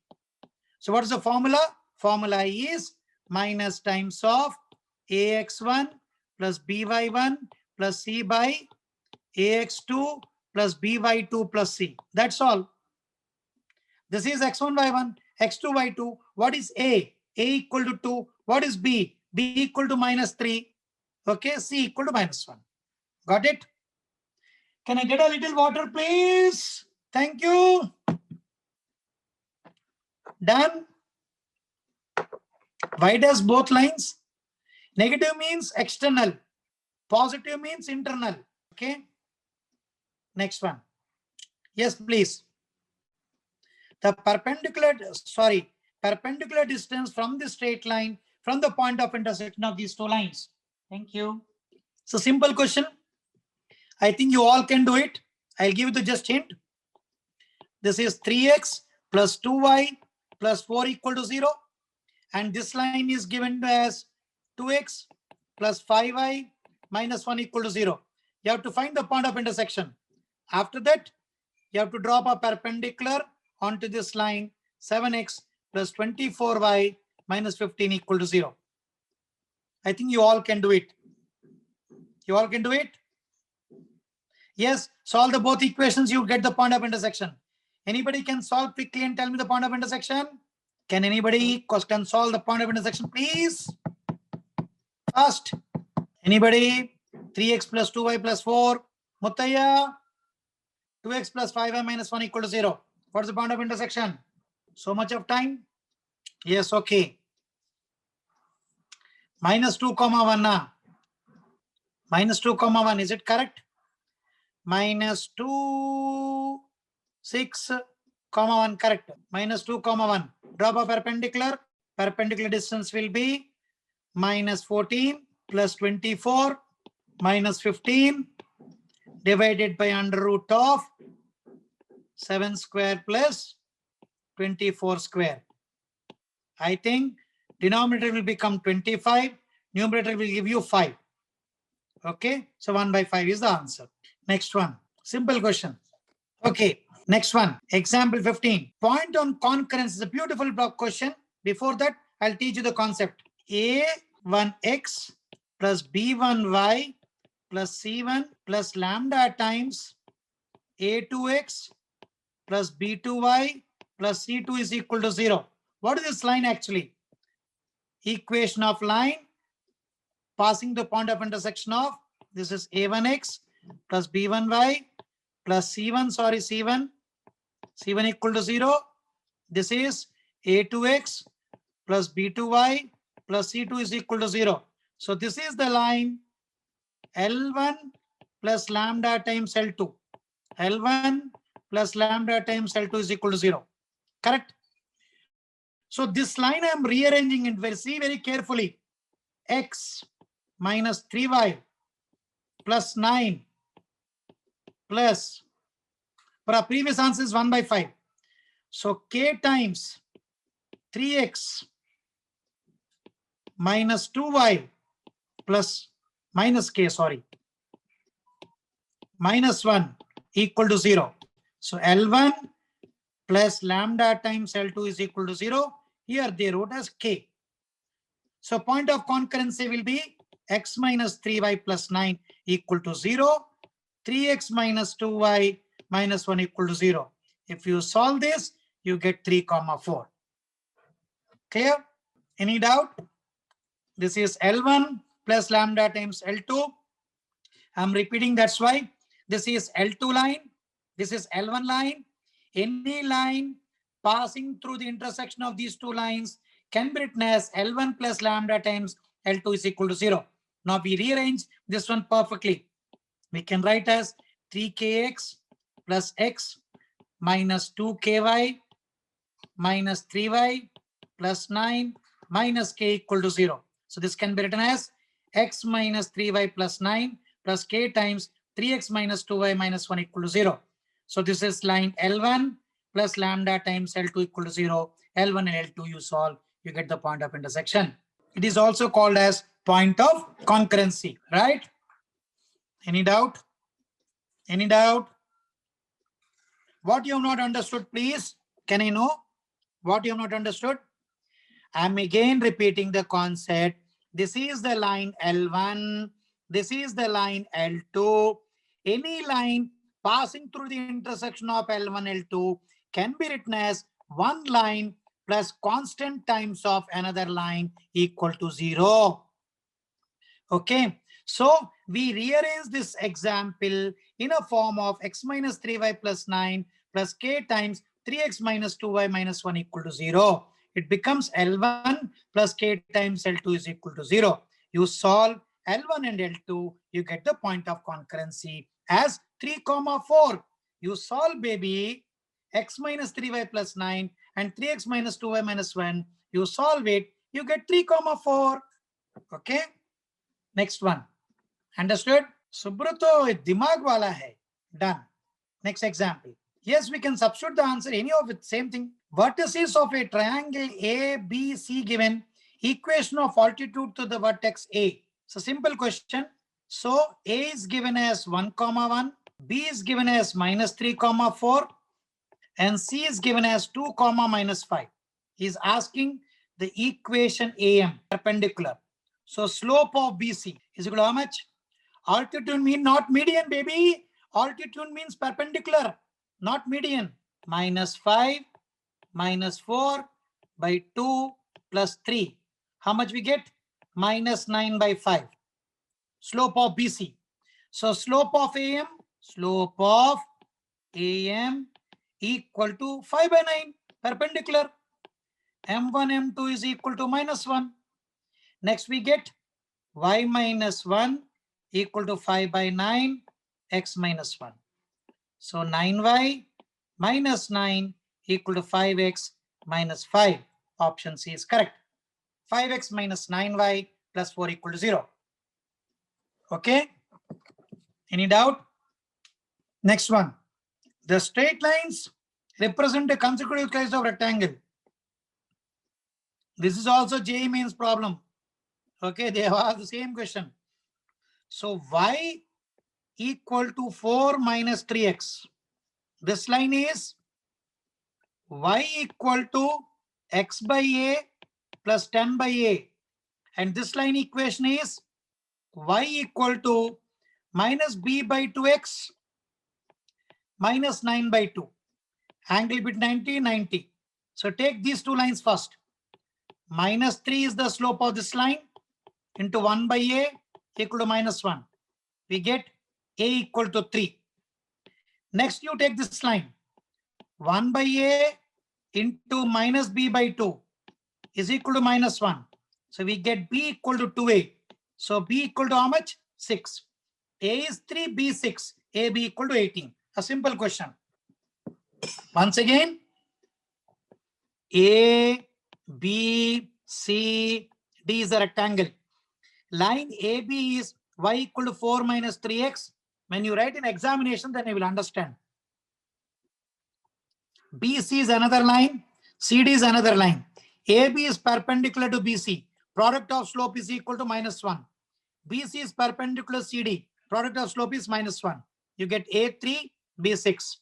[SPEAKER 1] So what is the formula? Formula is minus times of AX1 plus BY1 plus C by AX2 plus BY2 plus C. That's all. This is X1 Y1, X2 Y2. What is A? A equal to 2. What is B? B equal to minus 3. Okay, C equal to minus 1. Got it? Can I get a little water, please? Thank you. Done. Why does both lines? Negative means external. Positive means internal. Okay. Next one. Yes, please. The perpendicular distance from the straight line from the point of intersection of these two lines. Thank you. It's a simple question. I think you all can do it. I'll give you the just hint. This is 3x plus 2y plus 4 equal to 0. And this line is given as 2x plus 5y minus 1 equal to 0. You have to find the point of intersection. After that, you have to drop a perpendicular onto this line, 7x plus 24y minus 15 equal to 0. I think you all can do it. You all can do it? Yes, solve the both equations, you get the point of intersection. Anybody can solve quickly and tell me the point of intersection? Can anybody can solve the point of intersection, please? First, anybody? 3x plus 2y plus 4. Muttaya? 2x plus 5y minus 1 equal to 0. What's the point of intersection? So much of time? Yes, okay. Minus 2 comma 1 now. Minus 2 comma 1, is it correct? Minus 2, 6 comma 1, correct. Minus 2 comma 1. Drop a perpendicular. Perpendicular distance will be minus 14 plus 24 minus 15 divided by under root of 7 square plus 24 square. I think denominator will become 25. Numerator will give you 5. Okay, so 1 by 5 is the answer. Next one, simple question. Okay, next one, example 15. Point on concurrence is a beautiful block question. Before that, I'll teach you the concept. A1x plus B1y plus C1 plus lambda times A2x plus B2y plus C2 is equal to 0. What is this line actually? Equation of line passing the point of intersection of, this is A1x plus B1y plus C1 equal to 0. This is A2x plus B2y plus C2 is equal to 0. So this is the line L1 plus lambda times L2. L1 plus lambda times L2 is equal to 0. Correct? So this line I am rearranging it see very carefully. X minus 3y plus 9 plus, for our previous answer is 1 by 5. So k times 3x minus 2y plus minus k, minus 1 equal to 0. So L1 plus lambda times L2 is equal to 0. Here they wrote as k. So point of concurrency will be x minus 3y plus 9 equal to 0. 3x minus 2y minus 1 equal to 0. If you solve this, you get 3, 4. Clear? Any doubt? This is L1 plus lambda times L2. I'm repeating, that's why. This is L2 line. This is L1 line. Any line passing through the intersection of these two lines can be written as L1 plus lambda times L2 is equal to 0. Now we rearrange this one perfectly. We can write as 3kx plus x minus 2ky minus 3y plus 9 minus k equal to 0. So this can be written as x minus 3y plus 9 plus k times 3x minus 2y minus 1 equal to 0. So this is line L1 plus lambda times L2 equal to 0. L1 and L2 you solve, you get the point of intersection. It is also called as point of concurrency, right? Any doubt? Any doubt? What you have not understood, please? Can I know what you have not understood? I'm again repeating the concept. This is the line L1. This is the line L2. Any line passing through the intersection of L1, L2 can be written as one line plus constant times of another line equal to 0. Okay, so we rearrange this example in a form of x minus 3y plus 9 plus k times 3x minus 2y minus 1 equal to 0. It becomes L1 plus k times L2 is equal to 0. You solve L1 and L2, you get the point of concurrency as 3, 4. You solve, baby, x minus 3y plus 9 and 3x minus 2y minus 1. You solve it, you get 3, 4. Okay. Next one. Understood? Subrato dimag wala hai. Done. Next example. Yes, we can substitute the answer any of it. Same thing. Vertices of a triangle A, B, C given. Equation of altitude to the vertex A. It's a simple question. So A is given as 1, 1. B is given as minus 3, 4. And C is given as 2, minus 5. He's asking the equation AM, perpendicular. So slope of BC is equal to how much? Altitude means not median, baby. Altitude means perpendicular, not median. Minus 5 minus 4 by 2 plus 3. How much we get? Minus 9 by 5. Slope of BC. So slope of AM equal to 5 by 9, perpendicular. M1, M2 is equal to minus 1. Next we get y minus 1 equal to 5 by 9, x minus 1. So 9y minus 9 equal to 5x minus 5. Option C is correct. 5x minus 9y plus 4 equal to 0. Okay. Any doubt? Next one. The straight lines represent a consecutive slice of rectangle. This is also JEE Mains problem. Okay, they have asked the same question. So y equal to 4 minus 3x. This line is y equal to x by a plus 10 by a. And this line equation is y equal to minus b by 2x minus 9 by 2. Angle between 90, 90. So take these two lines first. Minus 3 is the slope of this line into 1 by a equal to minus 1. We get a equal to 3. Next, you take this line. 1 by a into minus b by 2 is equal to minus 1. So we get b equal to 2a. So b equal to how much? 6. A is 3, b 6. A, b equal to 18. A simple question. Once again, A, B, C, D is a rectangle. Line AB is y equal to 4 minus 3x. When you write in examination, then you will understand. BC is another line. CD is another line. AB is perpendicular to BC. Product of slope is equal to minus 1. BC is perpendicular CD. Product of slope is minus 1. You get A3, B6.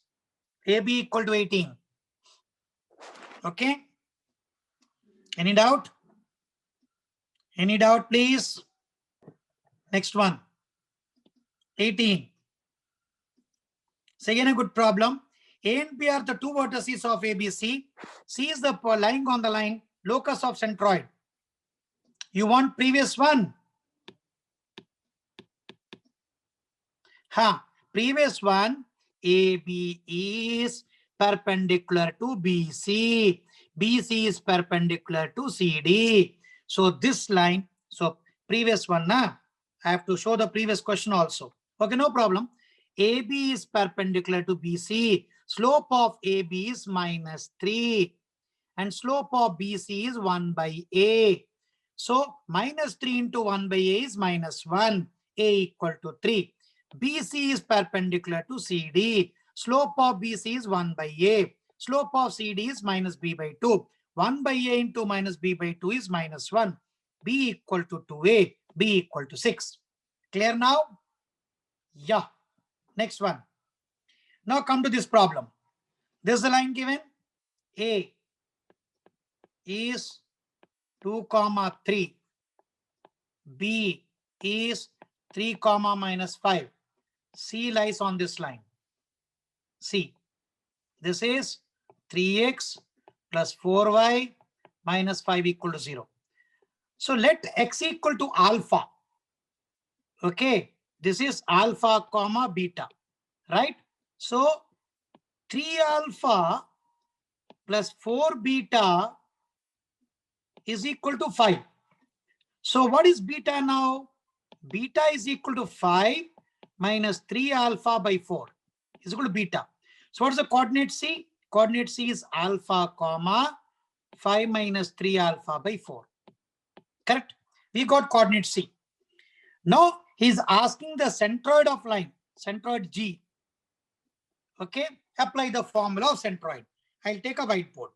[SPEAKER 1] AB equal to 18. Okay. Any doubt? Any doubt, please? Next one. 18. So again, a good problem. A and B are the two vertices of ABC. C is the lying on the line, locus of centroid. You want previous one? Previous one, AB is perpendicular to BC. BC is perpendicular to CD. So this line, so previous one, I have to show the previous question also. Okay, no problem. AB is perpendicular to BC. Slope of AB is -3. And slope of BC is 1 by A. So -3 into 1 by A is -1. A equal to 3. BC is perpendicular to CD. Slope of BC is 1 by A. Slope of CD is -b by 2. 1 by A into -b by 2 is -1. B equal to 2A. B equal to 6. Clear now? Yeah. Next one. Now come to this problem. This is the line given. A is 2, 3. B is 3, -5. C lies on this line. C. This is 3x plus 4y minus 5 equal to 0. So let x equal to alpha. Okay. This is alpha, beta. Right? So 3 alpha plus 4 beta is equal to 5. So what is beta now? Beta is equal to 5 minus 3 alpha by 4 is equal to beta. So what is the coordinate C? Coordinate C is alpha, 5 minus 3 alpha by 4. Correct? We got coordinate C. Now he's asking the centroid of line, centroid G. Okay? Apply the formula of centroid. I'll take a whiteboard.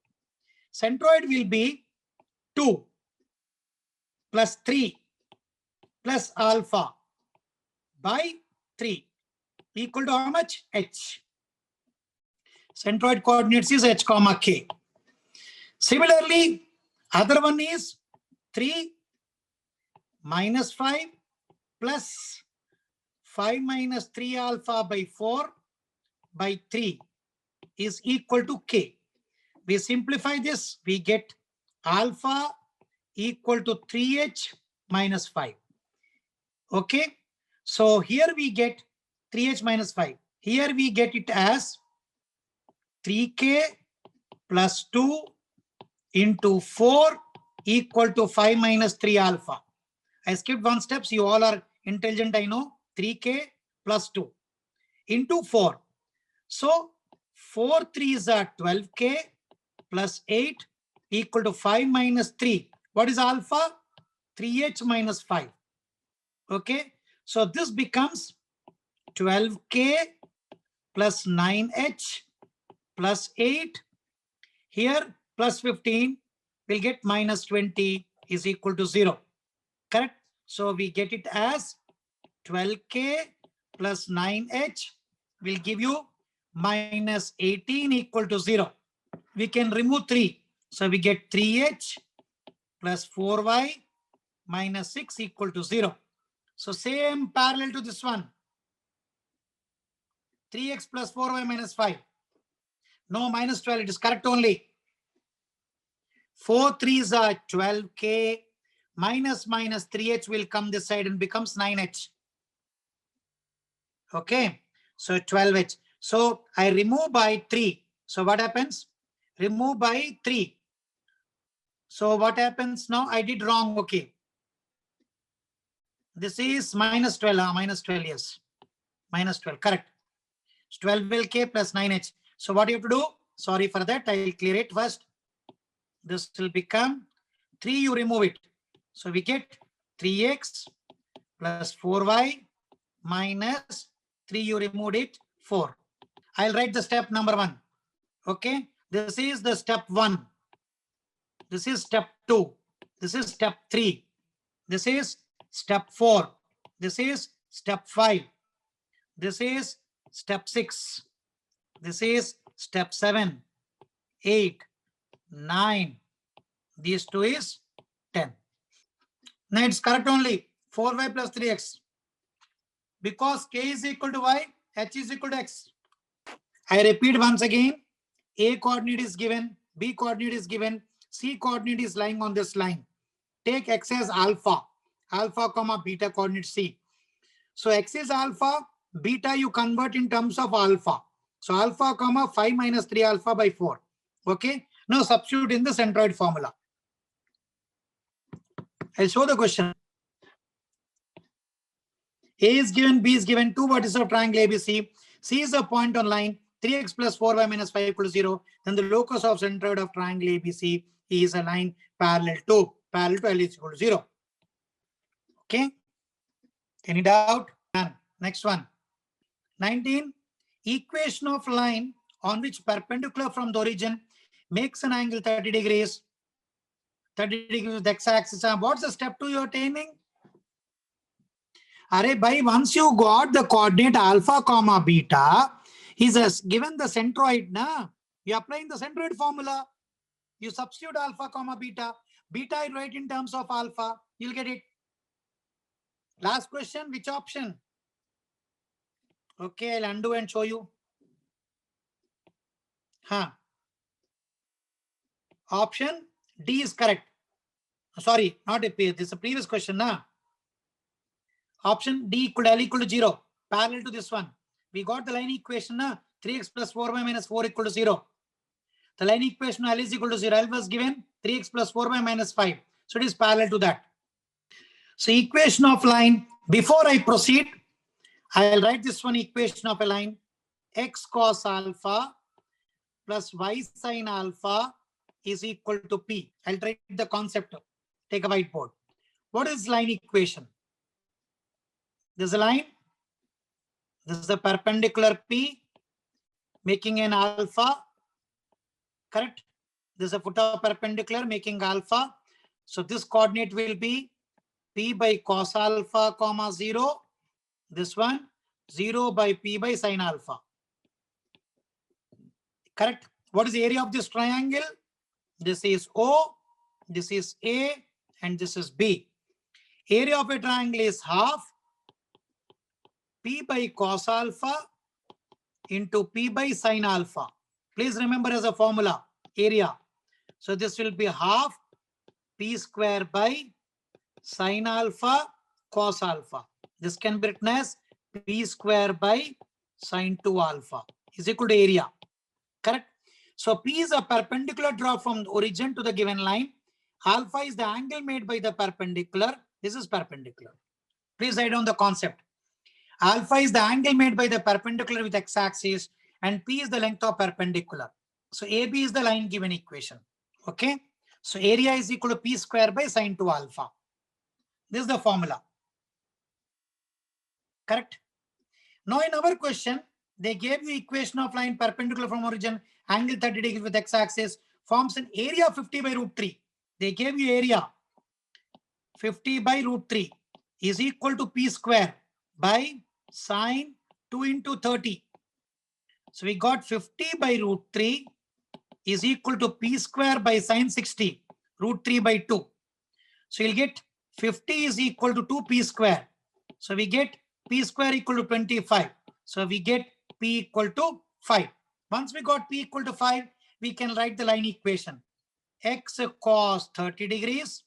[SPEAKER 1] Centroid will be 2 plus 3 plus alpha by 3 equal to how much? H. Centroid coordinates is H, K. Similarly, other one is 3 minus 5 plus 5 minus 3 alpha by 4 by 3 is equal to K. We simplify this, we get alpha equal to 3H minus 5. Okay. So here we get 3H minus 5. Here we get it as 3K plus 2 into 4 equal to 5 minus 3 alpha. I skipped one step. You all are intelligent, I know. 3K plus 2 into 4. So 4 3s are 12K plus 8 equal to 5 minus 3. What is alpha? 3H minus 5. Okay. So this becomes 12K plus 9H plus 8. Here plus 15 will get minus 20 is equal to 0. Correct? So we get it as 12K plus 9H will give you minus 18 equal to 0. We can remove 3. So we get 3H plus 4Y minus 6 equal to 0. So same parallel to this one. 3x plus 4y minus 5. No, minus 12. It is correct only. 4 3s are 12K. Minus 3h will come this side and becomes 9h. Okay. So 12h. So I remove by 3. So what happens? Remove by 3. So what happens now? I did wrong. Okay. This is minus 12. Minus 12, yes. Minus 12. Correct. 12K plus 9h. So what you have to do? Sorry for that. I will clear it first. This will become 3. You remove it. So we get 3x plus 4y minus 3. You removed it. 4. I'll write the step number 1. Okay. This is the step 1. This is step 2. This is step 3. This is step 4. This is step 5. This is step 6. This is step 7, 8, 9. These 2 is 10. Now it's correct only. 4y plus 3x. Because k is equal to y, h is equal to x. I repeat once again, A coordinate is given, B coordinate is given, C coordinate is lying on this line. Take X as alpha, alpha comma beta coordinate C. So X is alpha, beta you convert in terms of alpha. So alpha comma 5 minus 3 alpha by 4. Okay. Now substitute in the centroid formula. I'll show the question. A is given, B is given, two vertices of triangle ABC. C is a point on line 3x plus 4y minus 5 equal to 0. Then the locus of centroid of triangle ABC is a line parallel to L is equal to 0. Okay. Any doubt? None. Next one. 19. Equation of line on which perpendicular from the origin makes an angle 30 degrees. 30 degrees with x-axis. What's the step 2 you're attaining? By once you got the coordinate alpha comma beta, he's given the centroid. Na? You're applying the centroid formula. You substitute alpha comma beta. Beta I write in terms of alpha. You'll get it. Last question, which option? Okay, I'll undo and show you. Option D is correct. Sorry, not a this is a previous question. Na? Option D equal to L equal to 0. Parallel to this one. We got the line equation. Na? 3x plus 4y minus 4 equal to 0. The line equation L is equal to 0. L was given 3x plus 4y minus 5. So it is parallel to that. So equation of line, before I proceed, I'll write this one equation of a line. X cos alpha plus y sin alpha is equal to P. I'll write the concept. Take a whiteboard. What is line equation? This is a line. This is the perpendicular P making an alpha. Correct? This is a foot of perpendicular making alpha. So this coordinate will be P by cos alpha comma 0. This one 0 by P by sin alpha. Correct? What is the area of this triangle? This is O, this is A, and this is B. Area of a triangle is half P by cos alpha into P by sin alpha. Please remember as a formula, area. So this will be half P square by sin alpha cos alpha. This can be written as P square by sin 2 alpha is equal to area. Correct? So P is a perpendicular drop from the origin to the given line. Alpha is the angle made by the perpendicular. This is perpendicular. Please write down the concept. Alpha is the angle made by the perpendicular with x-axis and P is the length of perpendicular. So AB is the line given equation. Okay. So area is equal to P square by sin 2 alpha. This is the formula. Correct? Now in our question, they gave you equation of line perpendicular from origin, angle 30 degrees with x-axis, forms an area 50 by root 3. They gave you area 50 by root 3 is equal to P square by sine 2 into 30. So we got 50 by root 3 is equal to P square by sine 60, root 3 by 2. So you'll get 50 is equal to 2P square. So we get P square equal to 25. So we get P equal to 5. Once we got P equal to 5, we can write the line equation. X cos 30 degrees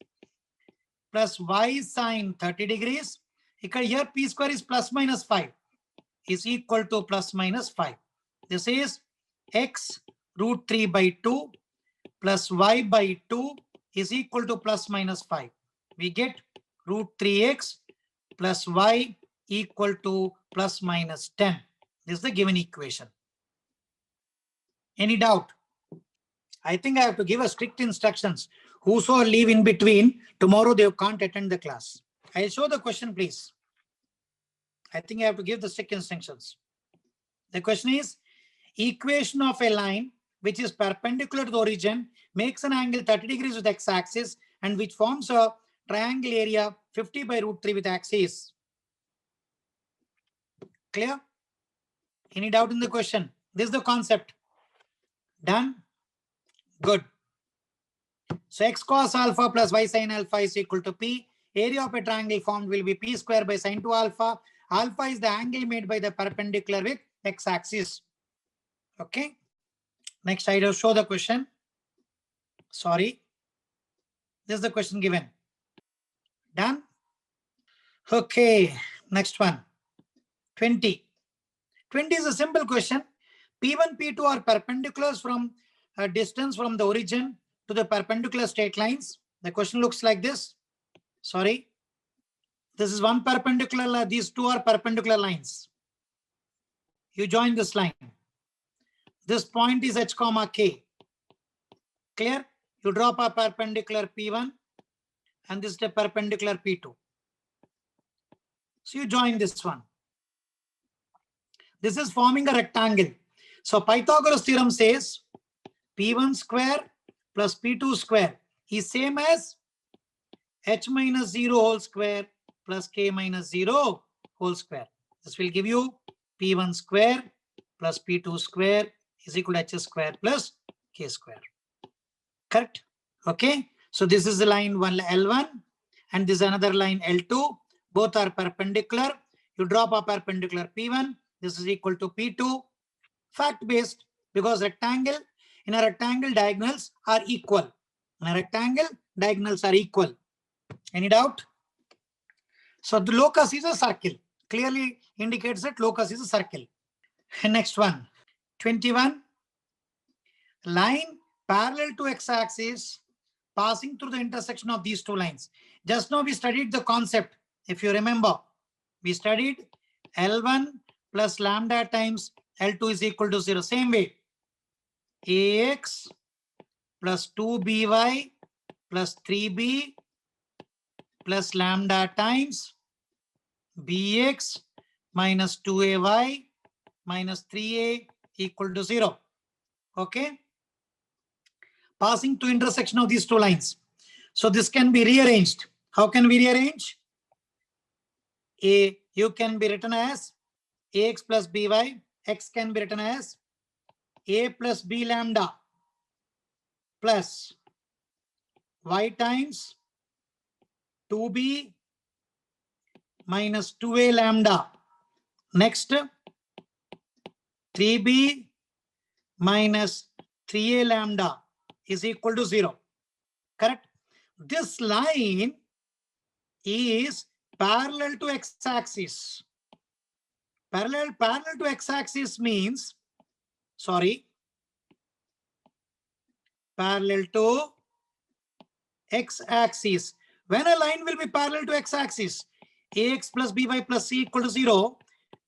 [SPEAKER 1] plus Y sin 30 degrees. Here P square is plus minus 5 is equal to plus minus 5. This is X root 3 by 2 plus Y by 2 is equal to plus minus 5. We get root 3x plus Y equal to plus minus 10. This is the given equation. Any doubt? I think I have to give a strict instructions. Whoso leave in between, tomorrow they can't attend the class. I'll show the question, please. I think I have to give the strict instructions. The question is, equation of a line which is perpendicular to the origin makes an angle 30 degrees with x-axis and which forms a triangle area 50 by root 3 with axis. Clear? Any doubt in the question? This is the concept. Done? Good. So x cos alpha plus y sin alpha is equal to P. Area of a triangle formed will be P square by sin 2 alpha. Alpha is the angle made by the perpendicular with x-axis. Okay. Next, I will show the question. Sorry. This is the question given. Done? Okay. Next one. 20. 20 is a simple question. P1, P2 are perpendiculars from a distance from the origin to the perpendicular straight lines. The question looks like this. Sorry. This is one perpendicular line. These two are perpendicular lines. You join this line. This point is H comma K. Clear? You drop a perpendicular P1 and this is the perpendicular P2. So you join this one. This is forming a rectangle. So Pythagoras theorem says P1 square plus P2 square is same as H minus 0 whole square plus K minus 0 whole square. This will give you P1 square plus P2 square is equal to H square plus K square. Correct? Okay. So this is the line one L1 and this is another line L2. Both are perpendicular. You drop a perpendicular P1. This is equal to P2. Fact based, because rectangle, in a rectangle diagonals are equal. In a rectangle diagonals are equal. Any doubt? So the locus is a circle. Clearly indicates that locus is a circle. Next one. 21. Line parallel to x-axis passing through the intersection of these two lines. Just now we studied the concept. If you remember, we studied L1 plus lambda times L2 is equal to 0. Same way. AX plus 2BY plus 3B plus lambda times BX minus 2AY minus 3A equal to 0. Okay. Passing to intersection of these two lines. So this can be rearranged. How can we rearrange? You can be written as AX plus BY. X can be written as A plus B lambda plus Y times 2B minus 2A lambda. Next, 3B minus 3A lambda is equal to 0. Correct? This line is parallel to x-axis. Parallel to x-axis means, parallel to x-axis. When a line will be parallel to x-axis, AX plus BY plus C equal to 0,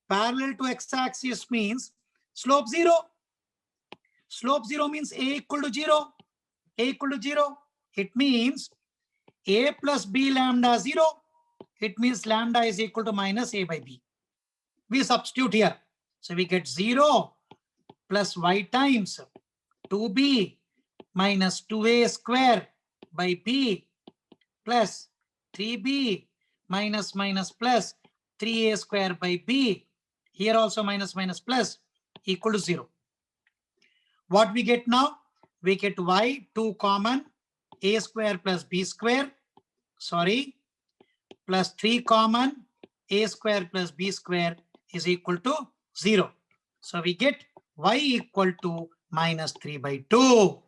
[SPEAKER 1] parallel to x-axis means slope 0. Slope 0 means A equal to 0. A equal to 0. It means A plus B lambda 0. It means lambda is equal to minus A by B. We substitute here. So we get 0 plus Y times 2B minus 2A square by B plus 3B minus plus 3A square by B. Here also minus plus equal to 0. What we get now? We get Y 2 common, A square plus B square, plus 3 common, A square plus B square is equal to 0. So we get Y equal to minus 3 by 2.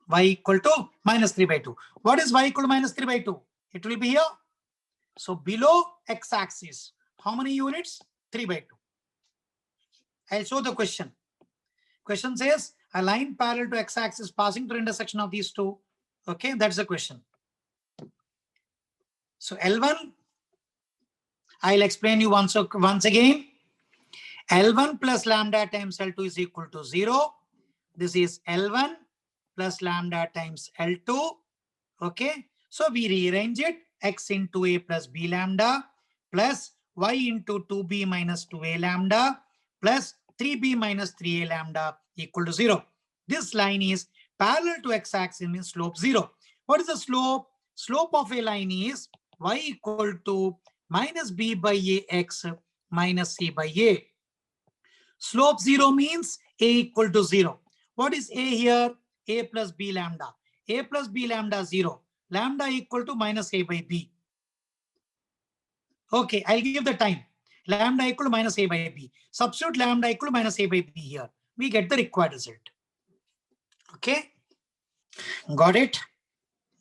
[SPEAKER 1] Y equal to minus 3 by 2. What is Y equal to minus 3 by 2? It will be here. So below x-axis, how many units? 3 by 2. I'll show the question. Question says a line parallel to x-axis passing through intersection of these two. Okay, that's the question. So L1, I'll explain you once again. L1 plus lambda times L2 is equal to 0. This is L1 plus lambda times L2. Okay, so we rearrange it. X into A plus B lambda plus Y into 2B minus 2A lambda plus 3B minus 3A lambda equal to 0. This line is parallel to x-axis, means slope 0. What is the slope? Slope of a line is Y equal to minus B by A x minus C by A. Slope 0 means A equal to 0. What is A here? A plus B lambda. A plus B lambda 0. Lambda equal to minus A by B. Okay, I'll give the time. lambda equal to minus a by b. Substitute lambda equal to minus a by b here. We get the required result. Okay, got it?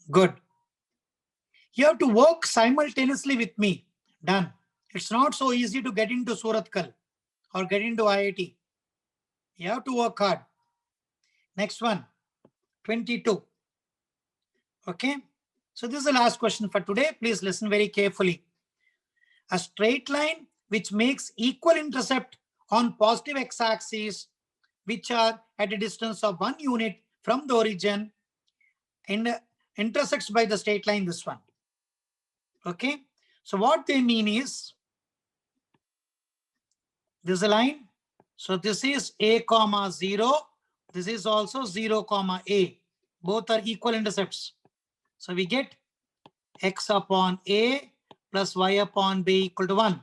[SPEAKER 1] Good. You have to work simultaneously with me. Done. It's not so easy to get into Surathkal or get into IIT. You have to work hard. Next one, 22. Okay, so this is the last question for today. Please listen very carefully. A straight line which makes equal intercept on positive x-axis, which are at a distance of 1 unit from the origin, and intersects by the straight line, this one. Okay, so what they mean is, this is a line. So this is a comma 0. This is also 0 comma a. Both are equal intercepts. So we get x upon a plus y upon b equal to 1.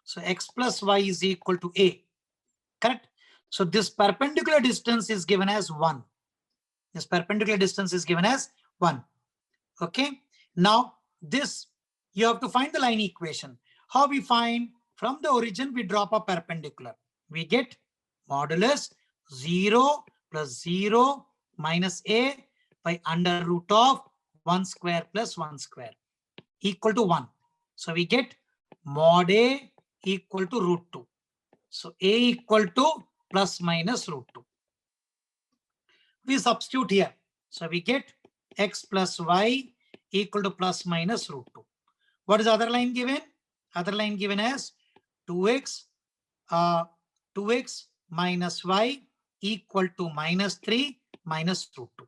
[SPEAKER 1] So x plus y is equal to a. Correct? So this perpendicular distance is given as 1. This perpendicular distance is given as 1. Okay. Now this, you have to find the line equation. How we find? From the origin, we drop a perpendicular. We get modulus 0 plus 0 minus a by under root of 1 square plus 1 square equal to 1. So we get mod a equal to root 2. So a equal to plus minus root 2. We substitute here. So we get x plus y equal to plus minus root 2. What is the other line given? Other line given as 2x minus y equal to minus 3 minus root 2.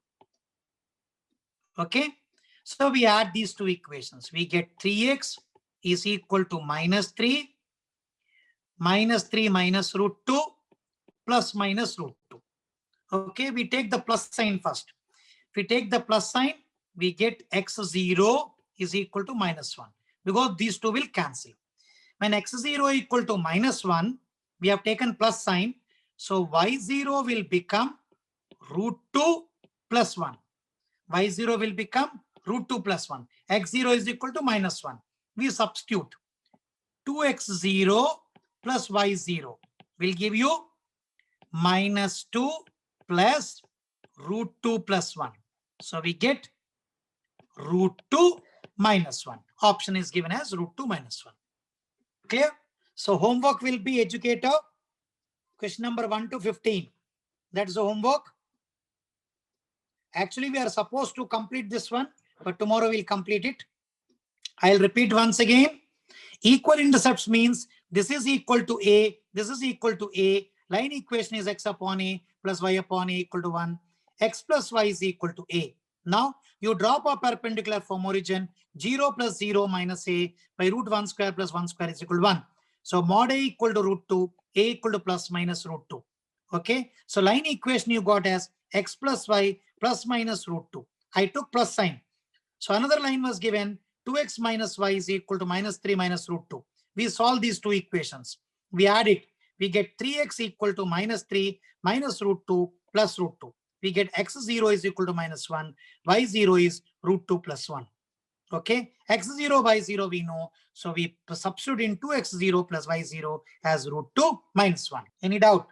[SPEAKER 1] Okay. So we add these two equations. We get 3x is equal to minus 3 minus root 2 plus minus root 2. Okay, we take the plus sign first. If we take the plus sign, we get x0 is equal to minus 1 because these two will cancel. When x0 equal to minus 1, we have taken plus sign. So y0 will become root 2 plus 1. Y0 will become root 2 plus 1. X0 is equal to minus 1. We substitute 2x0 plus y0 will give you minus 2 plus root 2 plus 1. So we get root 2 minus 1. Option is given as root 2 minus 1. Clear? So homework will be, educator, question number 1 to 15. That's the homework. Actually, we are supposed to complete this one, but tomorrow we'll complete it. I'll repeat once again. Equal intercepts means this is equal to a, this is equal to a. Line equation is x upon a plus y upon a equal to 1. X plus y is equal to a. Now you drop a perpendicular from origin. 0 plus 0 minus a by root 1 square plus 1 square is equal to 1. So mod a equal to root 2, a equal to plus minus root 2. Okay. So line equation you got as x plus y plus minus root 2. I took plus sign. So another line was given 2x minus y is equal to minus 3 minus root 2. We solve these two equations. We add it. We get 3x equal to minus 3 minus root 2 plus root 2. We get x0 is equal to minus 1. Y0 is root 2 plus 1. Okay. X0, Y0 we know. So we substitute in 2x0 plus Y0 as root 2 minus 1. Any doubt?